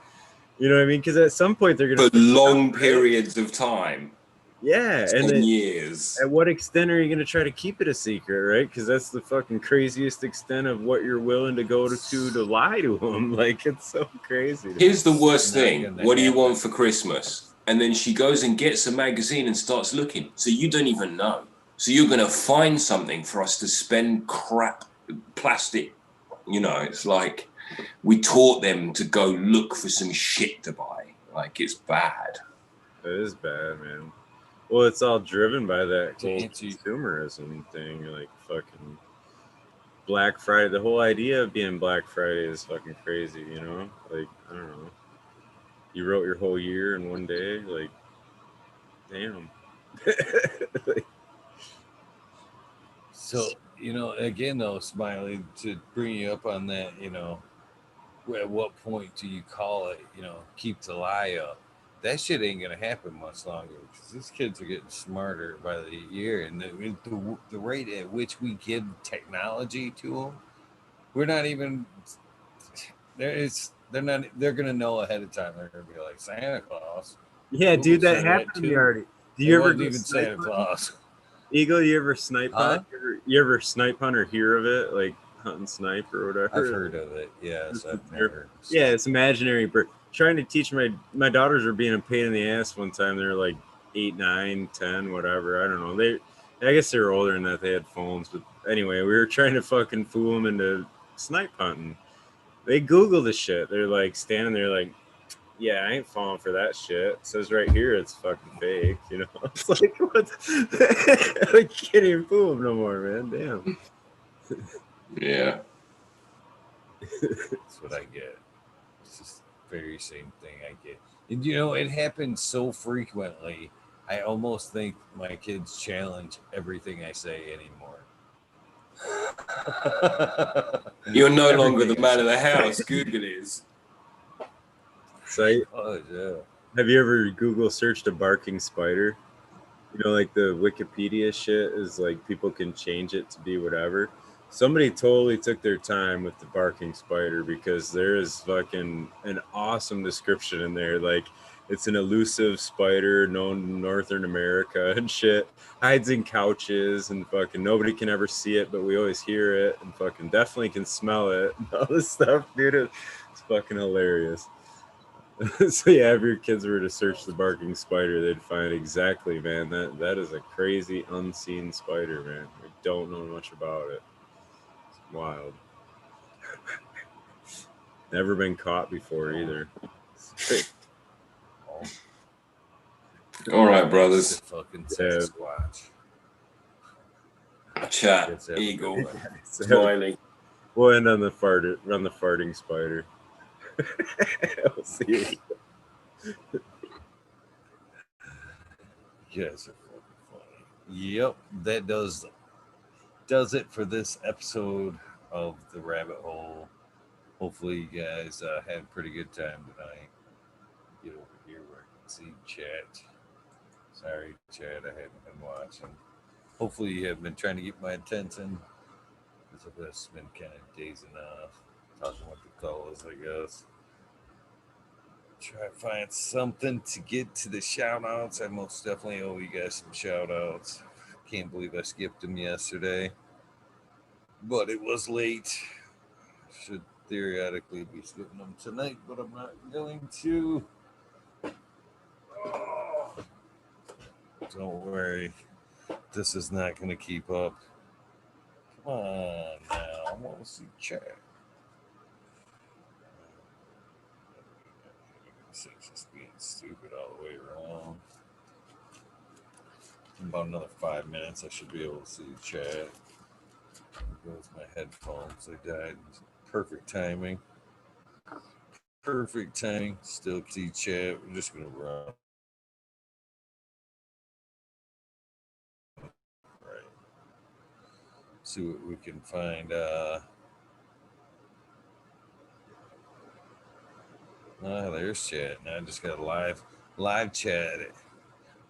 You know what I mean? Because at some point they're gonna For long periods of time. Yeah, 10 years. At what extent are you going to try to keep it a secret, right? Because that's the fucking craziest extent of what you're willing to go to lie to them. Like, it's so crazy. Here's the worst thing. What do you want for Christmas? And then she goes and gets a magazine and starts looking. So you don't even know. So you're going to find something for us to spend crap plastic. It's like we taught them to go look for some shit to buy. Like, it's bad. It is bad, man. Well, it's all driven by that whole Fancy. consumerism thing. Like, fucking Black Friday. The whole idea of being Black Friday is fucking crazy, Like, I don't know. You wrote your whole year in one day. Like, damn. Like, So, again, though, Smiley, to bring you up on that, at what point do you call it, keep the lie up? That shit ain't going to happen much longer because these kids are getting smarter by the year. And the rate at which we give technology to them, we're not even, they're going to know ahead of time. They're going to be like, Santa Claus. yeah, Google dude, that said happened to me too. already. Do It you ever wasn't go even snipe Santa hunting? Claus. Eagle, you ever snipe Huh? hunt? You ever snipe hunt or hear of it? Like hunting snipe or whatever? I've heard of it. Yes, I've never. Yeah, it's imaginary bird. Trying to teach my daughters were being a pain in the ass one time. They were like 8, 9, 10, whatever. I don't know. I guess they were older than that. They had phones, but anyway, we were trying to fucking fool them into snipe hunting. They Google the shit. They're like standing there like, yeah, I ain't falling for that shit. It says right here it's fucking fake, It's like, what? I can't even fool them no more, man. Damn. Yeah. That's what I get. It's just the very same thing I get. And it happens so frequently. I almost think my kids challenge everything I say anymore. You're no longer the man of the house. Google is. So, yeah. have you ever Google searched a barking spider? Like the Wikipedia shit is like people can change it to be whatever. Somebody totally took their time with the barking spider because there is fucking an awesome description in there. Like, it's an elusive spider known in Northern America and shit. Hides in couches and fucking nobody can ever see it, but we always hear it and fucking definitely can smell it and all this stuff, dude. It's fucking hilarious. So yeah, if your kids were to search the barking spider, they'd find exactly, man. That is a crazy unseen spider, man. We don't know much about it. It's wild. Never been caught before either. All right, brothers. Fucking Sasquatch. Chat. Eagle. Smiling. We'll end on the farting spider. We'll see. You guys are fucking funny. Yep, that does it for this episode of the Rabbit Hole. Hopefully, you guys had a pretty good time tonight. Get over here where I can see chat. Sorry, chat, I haven't been watching. Hopefully, you have been trying to get my attention because I've just been kind of dazing off. talking with the fellas, I guess. Try to find something to get to the shout outs. I most definitely owe you guys some shout outs. Can't believe I skipped them yesterday. But it was late. Should theoretically be skipping them tonight, but I'm not going to. Oh, don't worry. This is not going to keep up. Come on now. I want to see chat. It's just being stupid all the way around. In about another 5 minutes, I should be able to see chat. There goes my headphones. They died. Perfect timing. Perfect timing. Still see chat. We're just going to run. Right. See what we can find. There's chat. Now I just got live chat.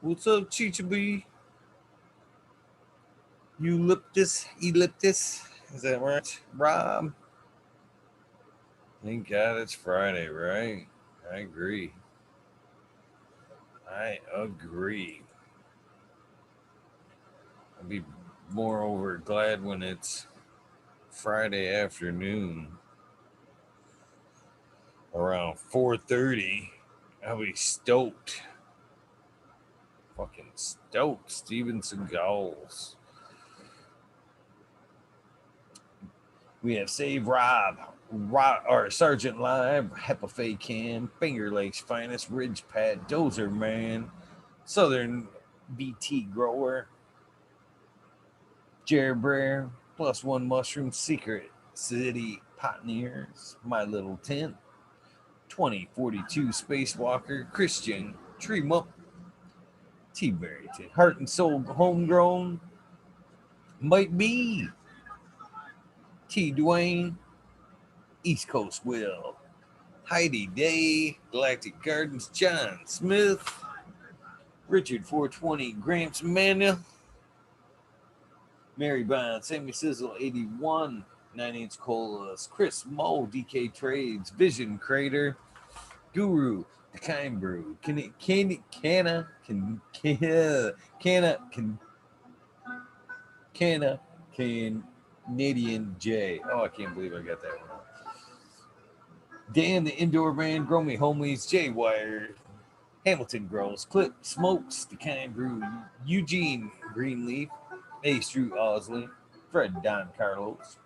What's up, Chicha B? Elliptus? Is that right? Rob? Thank God it's Friday, right? I agree. I'd be moreover glad when it's Friday afternoon around 4:30. I'll be stoked. Fucking stoked. Steven Seagulls. We have Save Rob, or Sergeant Live, Hepafe Cam, Finger Lakes Finest, Ridge Pad, Dozer Man, Southern BT Grower, Jared Brer, Plus One Mushroom, Secret City Pioneers, My Little Tent, 2042 Spacewalker, Christian, Tree Mup, T Barrington, Heart and Soul Homegrown, Might Be, T Dwayne, East Coast Will, Heidi Day, Galactic Gardens, John Smith, Richard 420, Gramps Manuel, Mary Bond, Sammy Sizzle 81, 9-inch Colas, Chris Moe, DK Trades, Vision Crater, Guru, The Kind Brew, Canadian J. Oh, I can't believe I got that wrong. Dan, the Indoor Band, Grow Me Homies, J Wired, Hamilton Grows, Clip Smokes, The Kind Brew, Eugene Greenleaf, Ace Drew Osley, Fred Don Carlos,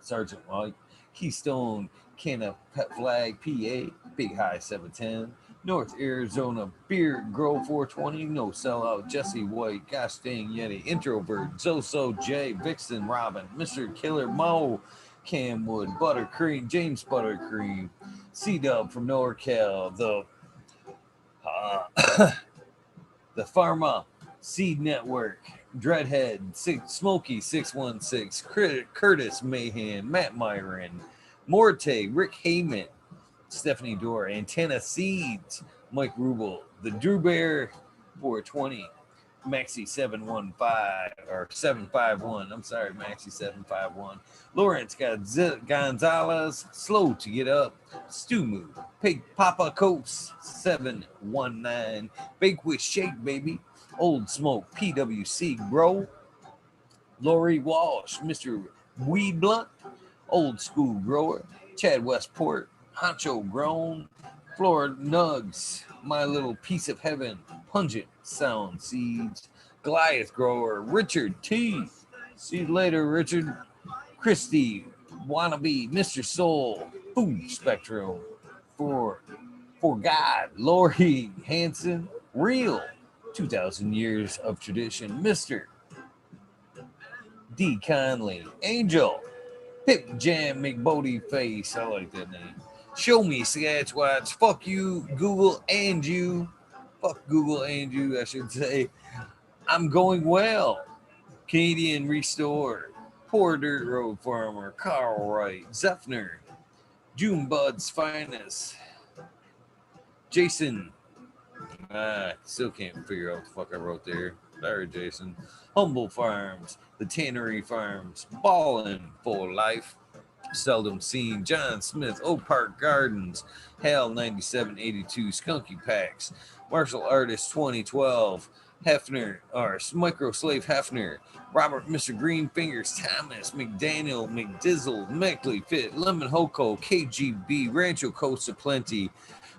Sergeant Mike, Keystone, Canna Pet Flag, PA, Big High 710, North Arizona Beer Grow 420, No Sellout, Jesse White, Gosh Dang Yeti, Introvert, Zoso J, Vixen Robin, Mr. Killer Mo, Camwood, Buttercream, James Buttercream, C-Dub from NorCal, the Pharma Seed Network, Dreadhead, Smokey 616, Curtis Mahan, Matt Myron, Morte, Rick Heyman, Stephanie Dorr, Antenna Seeds, Mike Rubel, the Drew Bear 420, Maxi 715 or 751. I'm sorry, Maxi 751. Lawrence Gonzalez, Slow to Get Up, Stu Moo, Pig Papa Coats 719, Bake with Shake Baby, Old Smoke, PWC Grow, Lori Walsh, Mr. Weed Blunt, Old School Grower, Chad Westport, Honcho Grown, Florida Nugs, My Little Piece of Heaven, Pungent Sound Seeds, Goliath Grower, Richard T. See you later, Richard. Christy, Wannabe, Mr. Soul, Food Spectrum, for God, Lori Hanson, Real, 2,000 Years of Tradition, Mr. D. Conley, Angel, Pip Jam McBodie Face. I like that name. Show me Sketchwatch. Fuck you, Google and you. Fuck Google and you, I should say. I'm going well. Canadian Restore. Poor Dirt Road Farmer. Carl Wright. Zephyr. June Bud's Finest. Jason. Still can't figure out what the fuck I wrote there. Sorry, Jason. Humble Farms. The Tannery Farms. Ballin' for Life. Seldom Seen, John Smith, Oak Park Gardens, Hal 9782, Skunky Packs, Martial Artist 2012, Hefner, or Micro Slave Hefner, Robert Mr. Green Fingers, Thomas, McDaniel, McDizzle, Meckley Fit, Lemon Hoko, KGB, Rancho Costa Plenty,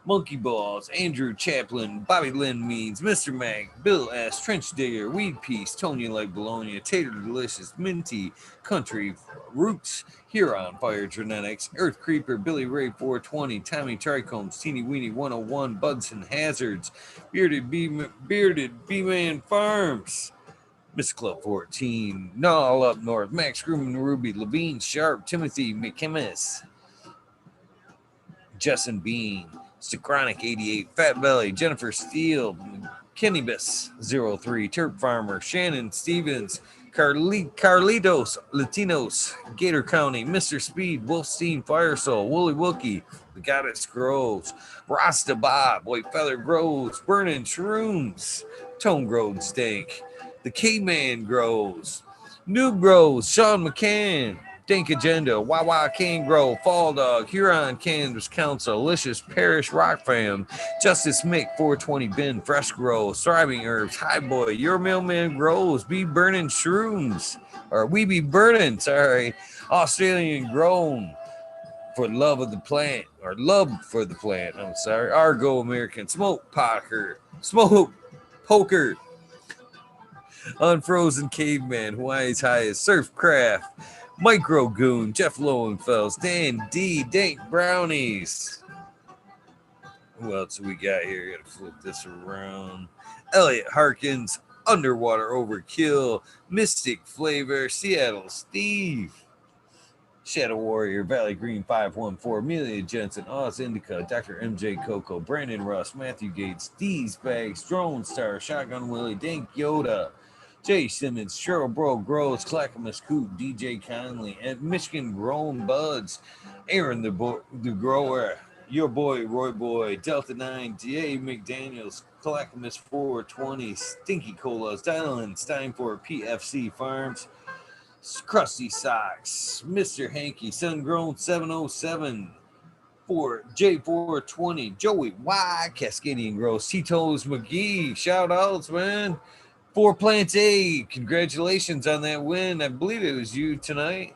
Monkey Balls, Andrew Chaplin, Bobby Lynn Means, Mr. Mac, Bill S., Trench Digger, Weed Piece, Tony Like Bologna, Tater Delicious, Minty, Country, Roots, Huron, Fire Genetics, Earth Creeper, Billy Ray 420, Tommy Trichomes, Teeny Weeny 101, Budson Hazards, Bearded B-Man Farms, Miss Club 14, Null Up North, Max Grumman Ruby, Levine Sharp, Timothy McKimmis, Justin Bean, Stachronic 88, Fat Belly, Jennifer Steele, Kennybus 03, Turp Farmer, Shannon Stevens, Carlitos Latinos, Gator County, Mr. Speed, Wolfstein Firesoul, Wooly Wookie, The Goddess Grows, Rasta Bob, White Feather Grows, Burning Shrooms, Tone Growed Stank, The Caveman Grows, Noob Grows, Sean McCann, Dink Agenda, Wawa Cane Grow, Fall Dog, Huron Canvas Council, Licious Parish Rock Fam, Justice Mick 420 Bin, Fresh Grow, Thriving Herbs, Hi Boy, Your Mailman Grows, Be Burning Shrooms, or We Be Burning, sorry, Australian Grown, For Love of the Plant, or Love for the Plant, I'm sorry, Argo American, Smoke Poker, Unfrozen Caveman, Hawaii's Highest, Surfcraft, Micro Goon, Jeff Lowenfels, Dan D, Dank Brownies. Who else we got here? Gotta flip this around. Elliot Harkins, Underwater Overkill, Mystic Flavor, Seattle Steve, Shadow Warrior, Valley Green 514, Amelia Jensen, Oz Indica, Dr. MJ Coco, Brandon Russ, Matthew Gates, D's Bags, Drone Star, Shotgun Willie, Dank Yoda, Jay Simmons, Cheryl Bro Grows, Clackamas Coop, DJ Conley, and Michigan Grown Buds, Aaron the Grower, Your Boy Roy Boy, Delta 9, D.A. McDaniels, Clackamas 420, Stinky Colas, Dylan Steinfort, PFC Farms, Crusty Socks, Mr. Hanky, Sungrown 707, for J420, Joey Y, Cascadian Gross, Tito's McGee, shout outs, man. Four Plants A, congratulations on that win. I believe it was you tonight.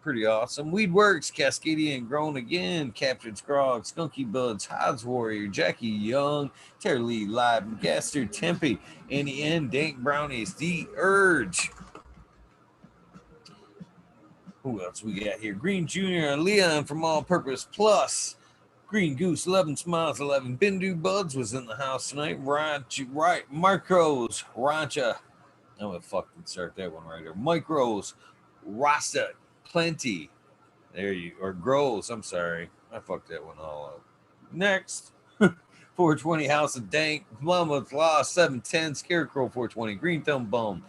Pretty awesome. Weedworks, Cascadian Grown again, Captain Scrog, Skunky Buds, Hodds Warrior, Jackie Young, Terry Lee Live, Gaster Tempe, Annie N, Dank Brownies, The Urge. Who else we got here? Green Jr., Leon from All Purpose Plus, Green Goose, 11 Smiles, 11. Bindu Buds was in the house tonight. Right, Marcos, Rancha. I'm going to fucking start that one right here. Micros, Rasta, Plenty. There you, or Grows, I'm sorry. I fucked that one all up. Next, 420 House of Dank, Mama's Law, 710, Scarecrow 420, Green Thumb Bum,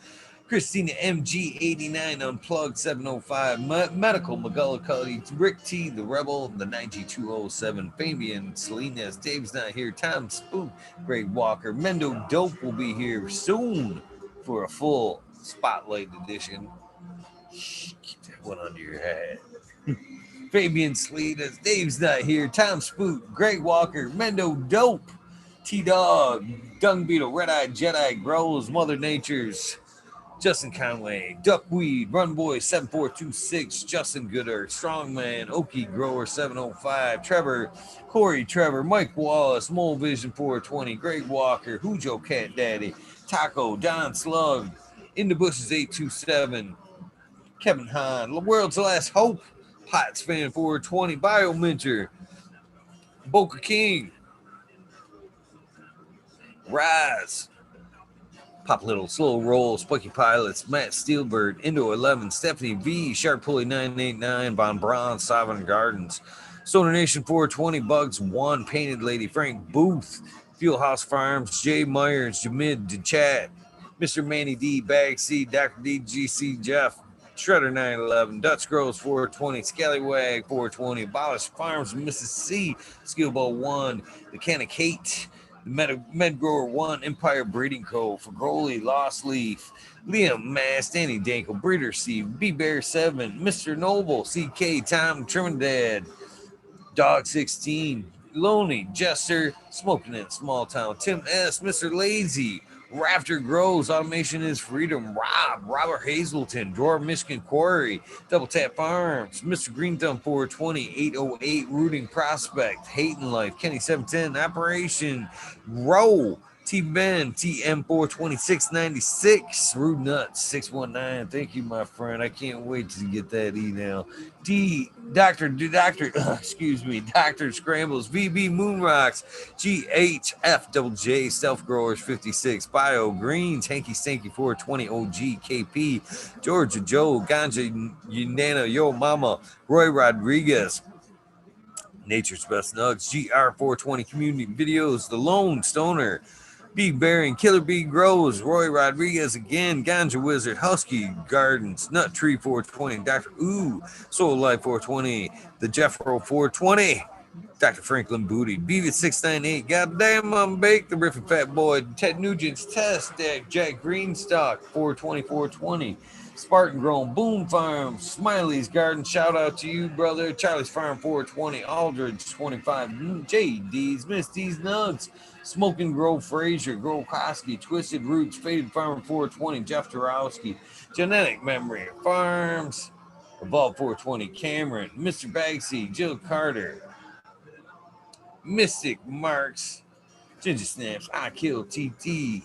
Christina MG89, Unplugged 705, Medical McGullicuddy, Rick T, The Rebel, the 90207, Fabian, Salinas, Dave's not here, Tom Spook, Greg Walker, Mendo Dope will be here soon for a full spotlight edition. Keep that one under your hat. Fabian Salinas, Dave's not here, Tom Spook, Greg Walker, Mendo Dope, T-Dog, Dung Beetle, Red Eye Jedi, Grows, Mother Nature's, Justin Conway, Duckweed, Run Boy 7426, Justin Gooder, Strongman, Okie Grower 705, Trevor, Corey Trevor, Mike Wallace, Mole Vision 420, Greg Walker, Hujo Cat Daddy, Taco, Don Slug, In the Bushes 827, Kevin Hahn, The World's Last Hope, Pots Fan 420, Biominter, Boca King, Rise, Pop Little, Slow Roll, Spiky Pilots, Matt Steelbird, Indo 11, Stephanie V, Sharp Pulley 989, Von Braun, Sovereign Gardens, Stoner Nation 420, Bugs 1, Painted Lady, Frank Booth, Fuel House Farms, Jay Myers, Jamid DeChat, Mr. Manny D, Bag C, Dr. DGC Jeff, Shredder 911, Dutch Grows 420, Scallywag 420, Abolish Farms, Mrs. C, Skillbow 1, The Can of Kate, Med Grower 1, Empire Breeding Co. for Growly, Lost Leaf, Liam Mast, Danny Dangle, Breeder Seed, B Bear 7, Mr. Noble, CK, Tom Trinidad, Dog 16, Lonely, Jester, Smoking in Small Town, Tim S, Mr. Lazy, Rafter Grows, Automation is Freedom, Robert Hazelton, Drawer Michigan Quarry, Double Tap Farms, Mr. Green Thumb 420, 808, Rooting Prospect, Hating Life, Kenny 710, Operation, Row, T Ben, TM 42696, Rude Nuts 619. Thank you, my friend. I can't wait to get that email. Doctor, excuse me, Dr. Scrambles, VB Moonrocks, GHFJJ, Self Growers 56, Bio Greens, Hanky Stanky 420, OG, KP, Georgia Joe, Ganja Unana, Yo Mama, Roy Rodriguez, Nature's Best Nugs, GR420 Community Videos, The Lone Stoner, Big Bearing, Killer Bee Grows, Roy Rodriguez again, Ganja Wizard, Husky Gardens, Nut Tree 420, Dr. Ooh, Soul Life 420, The Jeffro 420, Dr. Franklin Booty, Beavis 698, Goddamn I'm Baked, The Riffin' Fat Boy, Ted Nugent's Test Deck, Jack Greenstock 420, 420, Spartan Grown, Boom Farm, Smiley's Garden, shout out to you, brother. Charlie's Farm 420, Aldridge 25, JD's, Misty's Nugs, Smoking Grove Frazier, Grove Koski, Twisted Roots, Faded Farm 420, Jeff Dorowski, Genetic Memory Farms, Evolve 420, Cameron, Mr. Bagseed, Jill Carter, Mystic Marks, Ginger Snaps, I Kill TT,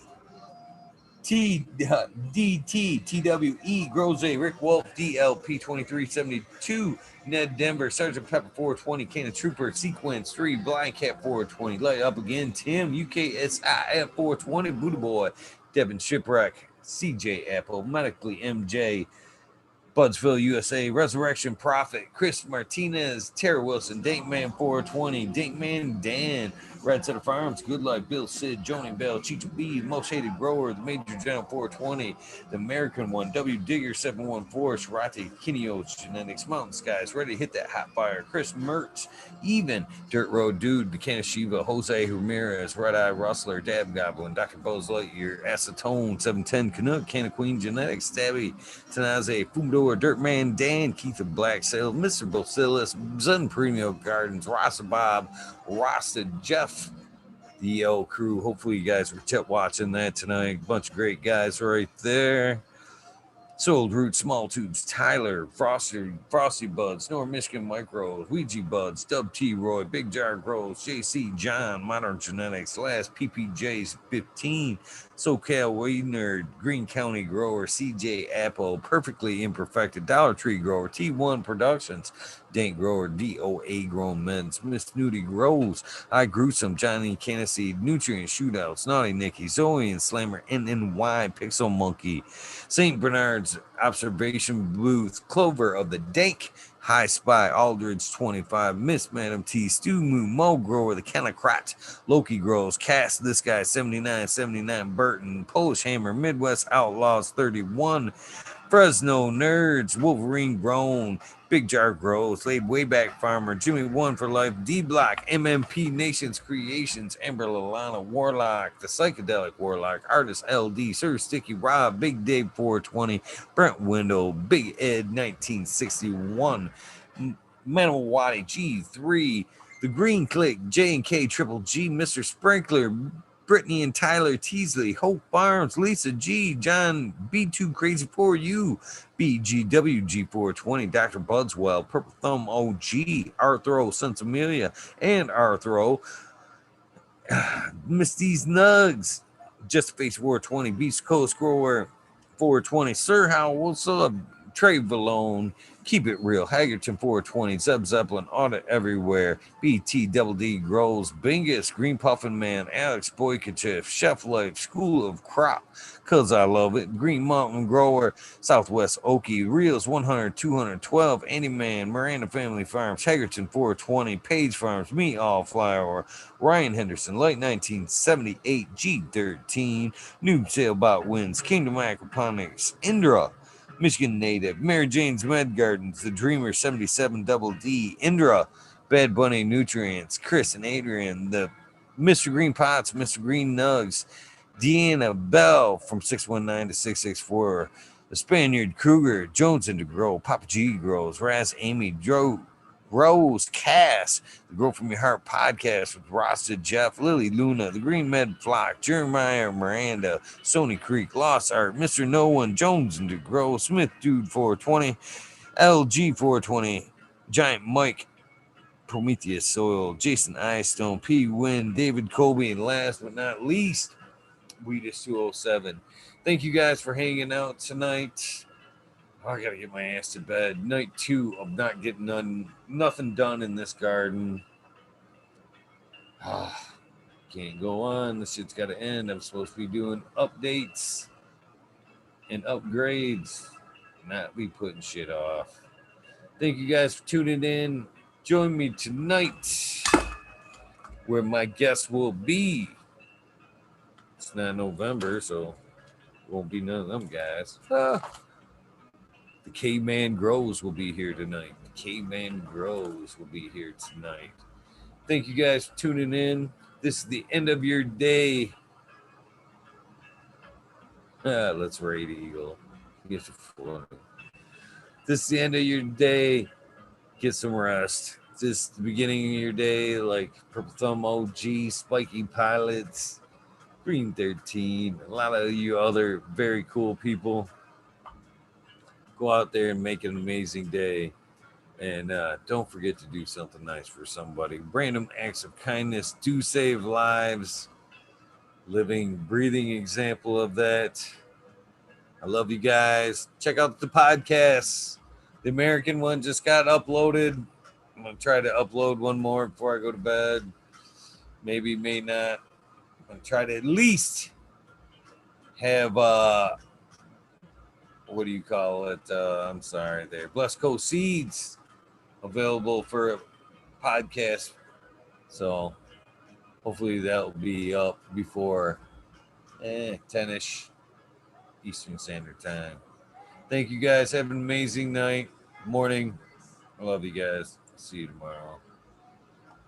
DT, TWE, Groze, Rick Wolf, DLP 2372, Ned Denver, Sergeant Pepper 420, Cannon Trooper, Sequence 3, Blind Cat 420, Light Up Again, Tim, UKSIF 420, Buddha Boy, Devin Shipwreck, CJ Apple, Medically MJ, Budsville, USA, Resurrection Prophet, Chris Martinez, Tara Wilson, Dankman 420, Dankman Dan, Red Setter Farms, Good Life, Bill Sid, Joni Bell, Chicho B, Most Hated Grower, the Major General 420, the American one, W Digger 714, Sharate, Kineos Genetics, Mountain Skies, Ready to Hit That Hot Fire, Chris Mertz, Even, Dirt Road Dude, Buchanan Shiva, Jose Ramirez, Red Eye Rustler, Dab Goblin, Dr. Buzz Lightyear, Acetone 710, Canuck, Canna Queen Genetics, Stabby, Tanaze, Fumdor, Dirtman Dan, Keith of Black Sail, Mr. Bacillus, Zen Premio Gardens, Rasta Bob, Rasta Jeff, the Yell Crew. Hopefully, you guys were watching that tonight. Bunch of great guys right there. Sold Root, Small Tubes, Tyler, Frosty Buds, North Michigan Microbes, Ouija Buds, Dub T Roy, Big Jar Grows, JC John, Modern Genetics, Last PPJs 15, SoCal Way Nerd, Green County Grower, CJ Apple, Perfectly Imperfected, Dollar Tree Grower, T1 Productions, Dank Grower, DOA Grown Men's, Miss Nudie Grows, I Gruesome, Johnny Cannaseed, Nutrient Shootouts, Naughty Nicky, Zoe and Slammer, NNY, Pixel Monkey, St. Bernard's Observation Booth, Clover of the Dank, High Spy, Aldridge 25, Miss Madam T, Stu Moo, Mo Grower, the Kennicrat, Loki Grows, Cast This Guy 7979, Burton, Polish Hammer, Midwest Outlaws 31, Fresno Nerds, Wolverine Grown, Big Jar Grows, Laid Wayback Farmer, Jimmy One for Life, D Block, MMP Nations Creations, Amber Lalana, Warlock, The Psychedelic Warlock, Artist LD, Sir Sticky Rob, Big Dave 420, Brent Window, Big Ed 1961, Manawati G3, The Green Click, J&K Triple G, Mr. Sprinkler, Brittany and Tyler Teasley, Hope Farms, Lisa G, John B2 Crazy for You, BGWG420, Dr. Budswell, Purple Thumb OG, Arthro, Amelia, and Arthro, Misty's Nugs, Just Face 420, Beast Coast Grower 420, Sir Howell, what's up? Trey Valone, Keep It Real, Hagerton 420, Zeb Zeppelin, Audit Everywhere, BT Double D Grows, Bingus, Green Puffin Man, Alex Boykachev, Chef Life, School of Crop, Cause I Love It, Green Mountain Grower, Southwest Okie, Reels 100, 212, Andy Man, Miranda Family Farms, Hagerton 420, Page Farms, Me All Flower, Ryan Henderson, Late 1978, G13, Noob Sailbot Wins, Kingdom Aquaponics, Indra, Michigan Native, Mary Jane's Med Gardens, The Dreamer 77 Double D, Indra, Bad Bunny Nutrients, Chris and Adrian, the Mr. Green Pots, Mr. Green Nugs, Deanna Bell from 619 to 664, the Spaniard Kruger, Jones and DeGrow, Papa G Grows, Raz Amy, Joe, Rose, Cass, the Grow From Your Heart podcast with Rasta Jeff, Lily Luna, the Green Med Flock, Jeremiah Miranda, Sony Creek, Lost Art, Mr. No One, Jones and DeGrow, Smith Dude 420, LG 420, Giant Mike, Prometheus Soil, Jason Eyestone, P. Win, David Colby, and last but not least, Weedus 207. Thank you guys for hanging out tonight. I gotta get my ass to bed. Night 2 of not getting nothing done in this garden. Can't go on. This shit's gotta end. I'm supposed to be doing updates and upgrades, not be putting shit off. Thank you guys for tuning in. Join me tonight where my guest will be. It's not November, so won't be none of them guys. The Caveman Grows will be here tonight. The Caveman Grows will be here tonight. Thank you guys for tuning in. This is the end of your day. Let's raid Eagle. This is the end of your day. Get some rest. This is the beginning of your day, like Purple Thumb OG, Spiky Pilots, Green 13, a lot of you other very cool people. Go out there and make an amazing day. And don't forget to do something nice for somebody. Random acts of kindness do save lives. Living, breathing example of that. I love you guys. Check out the podcasts. The American one just got uploaded. I'm going to try to upload one more before I go to bed. Maybe, may not. I'm going to try to at least have, what do you call it? I'm sorry there. Blessed Coast Seeds available for a podcast. So hopefully that'll be up before 10-ish Eastern Standard Time. Thank you guys. Have an amazing night, morning. I love you guys. See you tomorrow.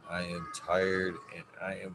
I am tired and I am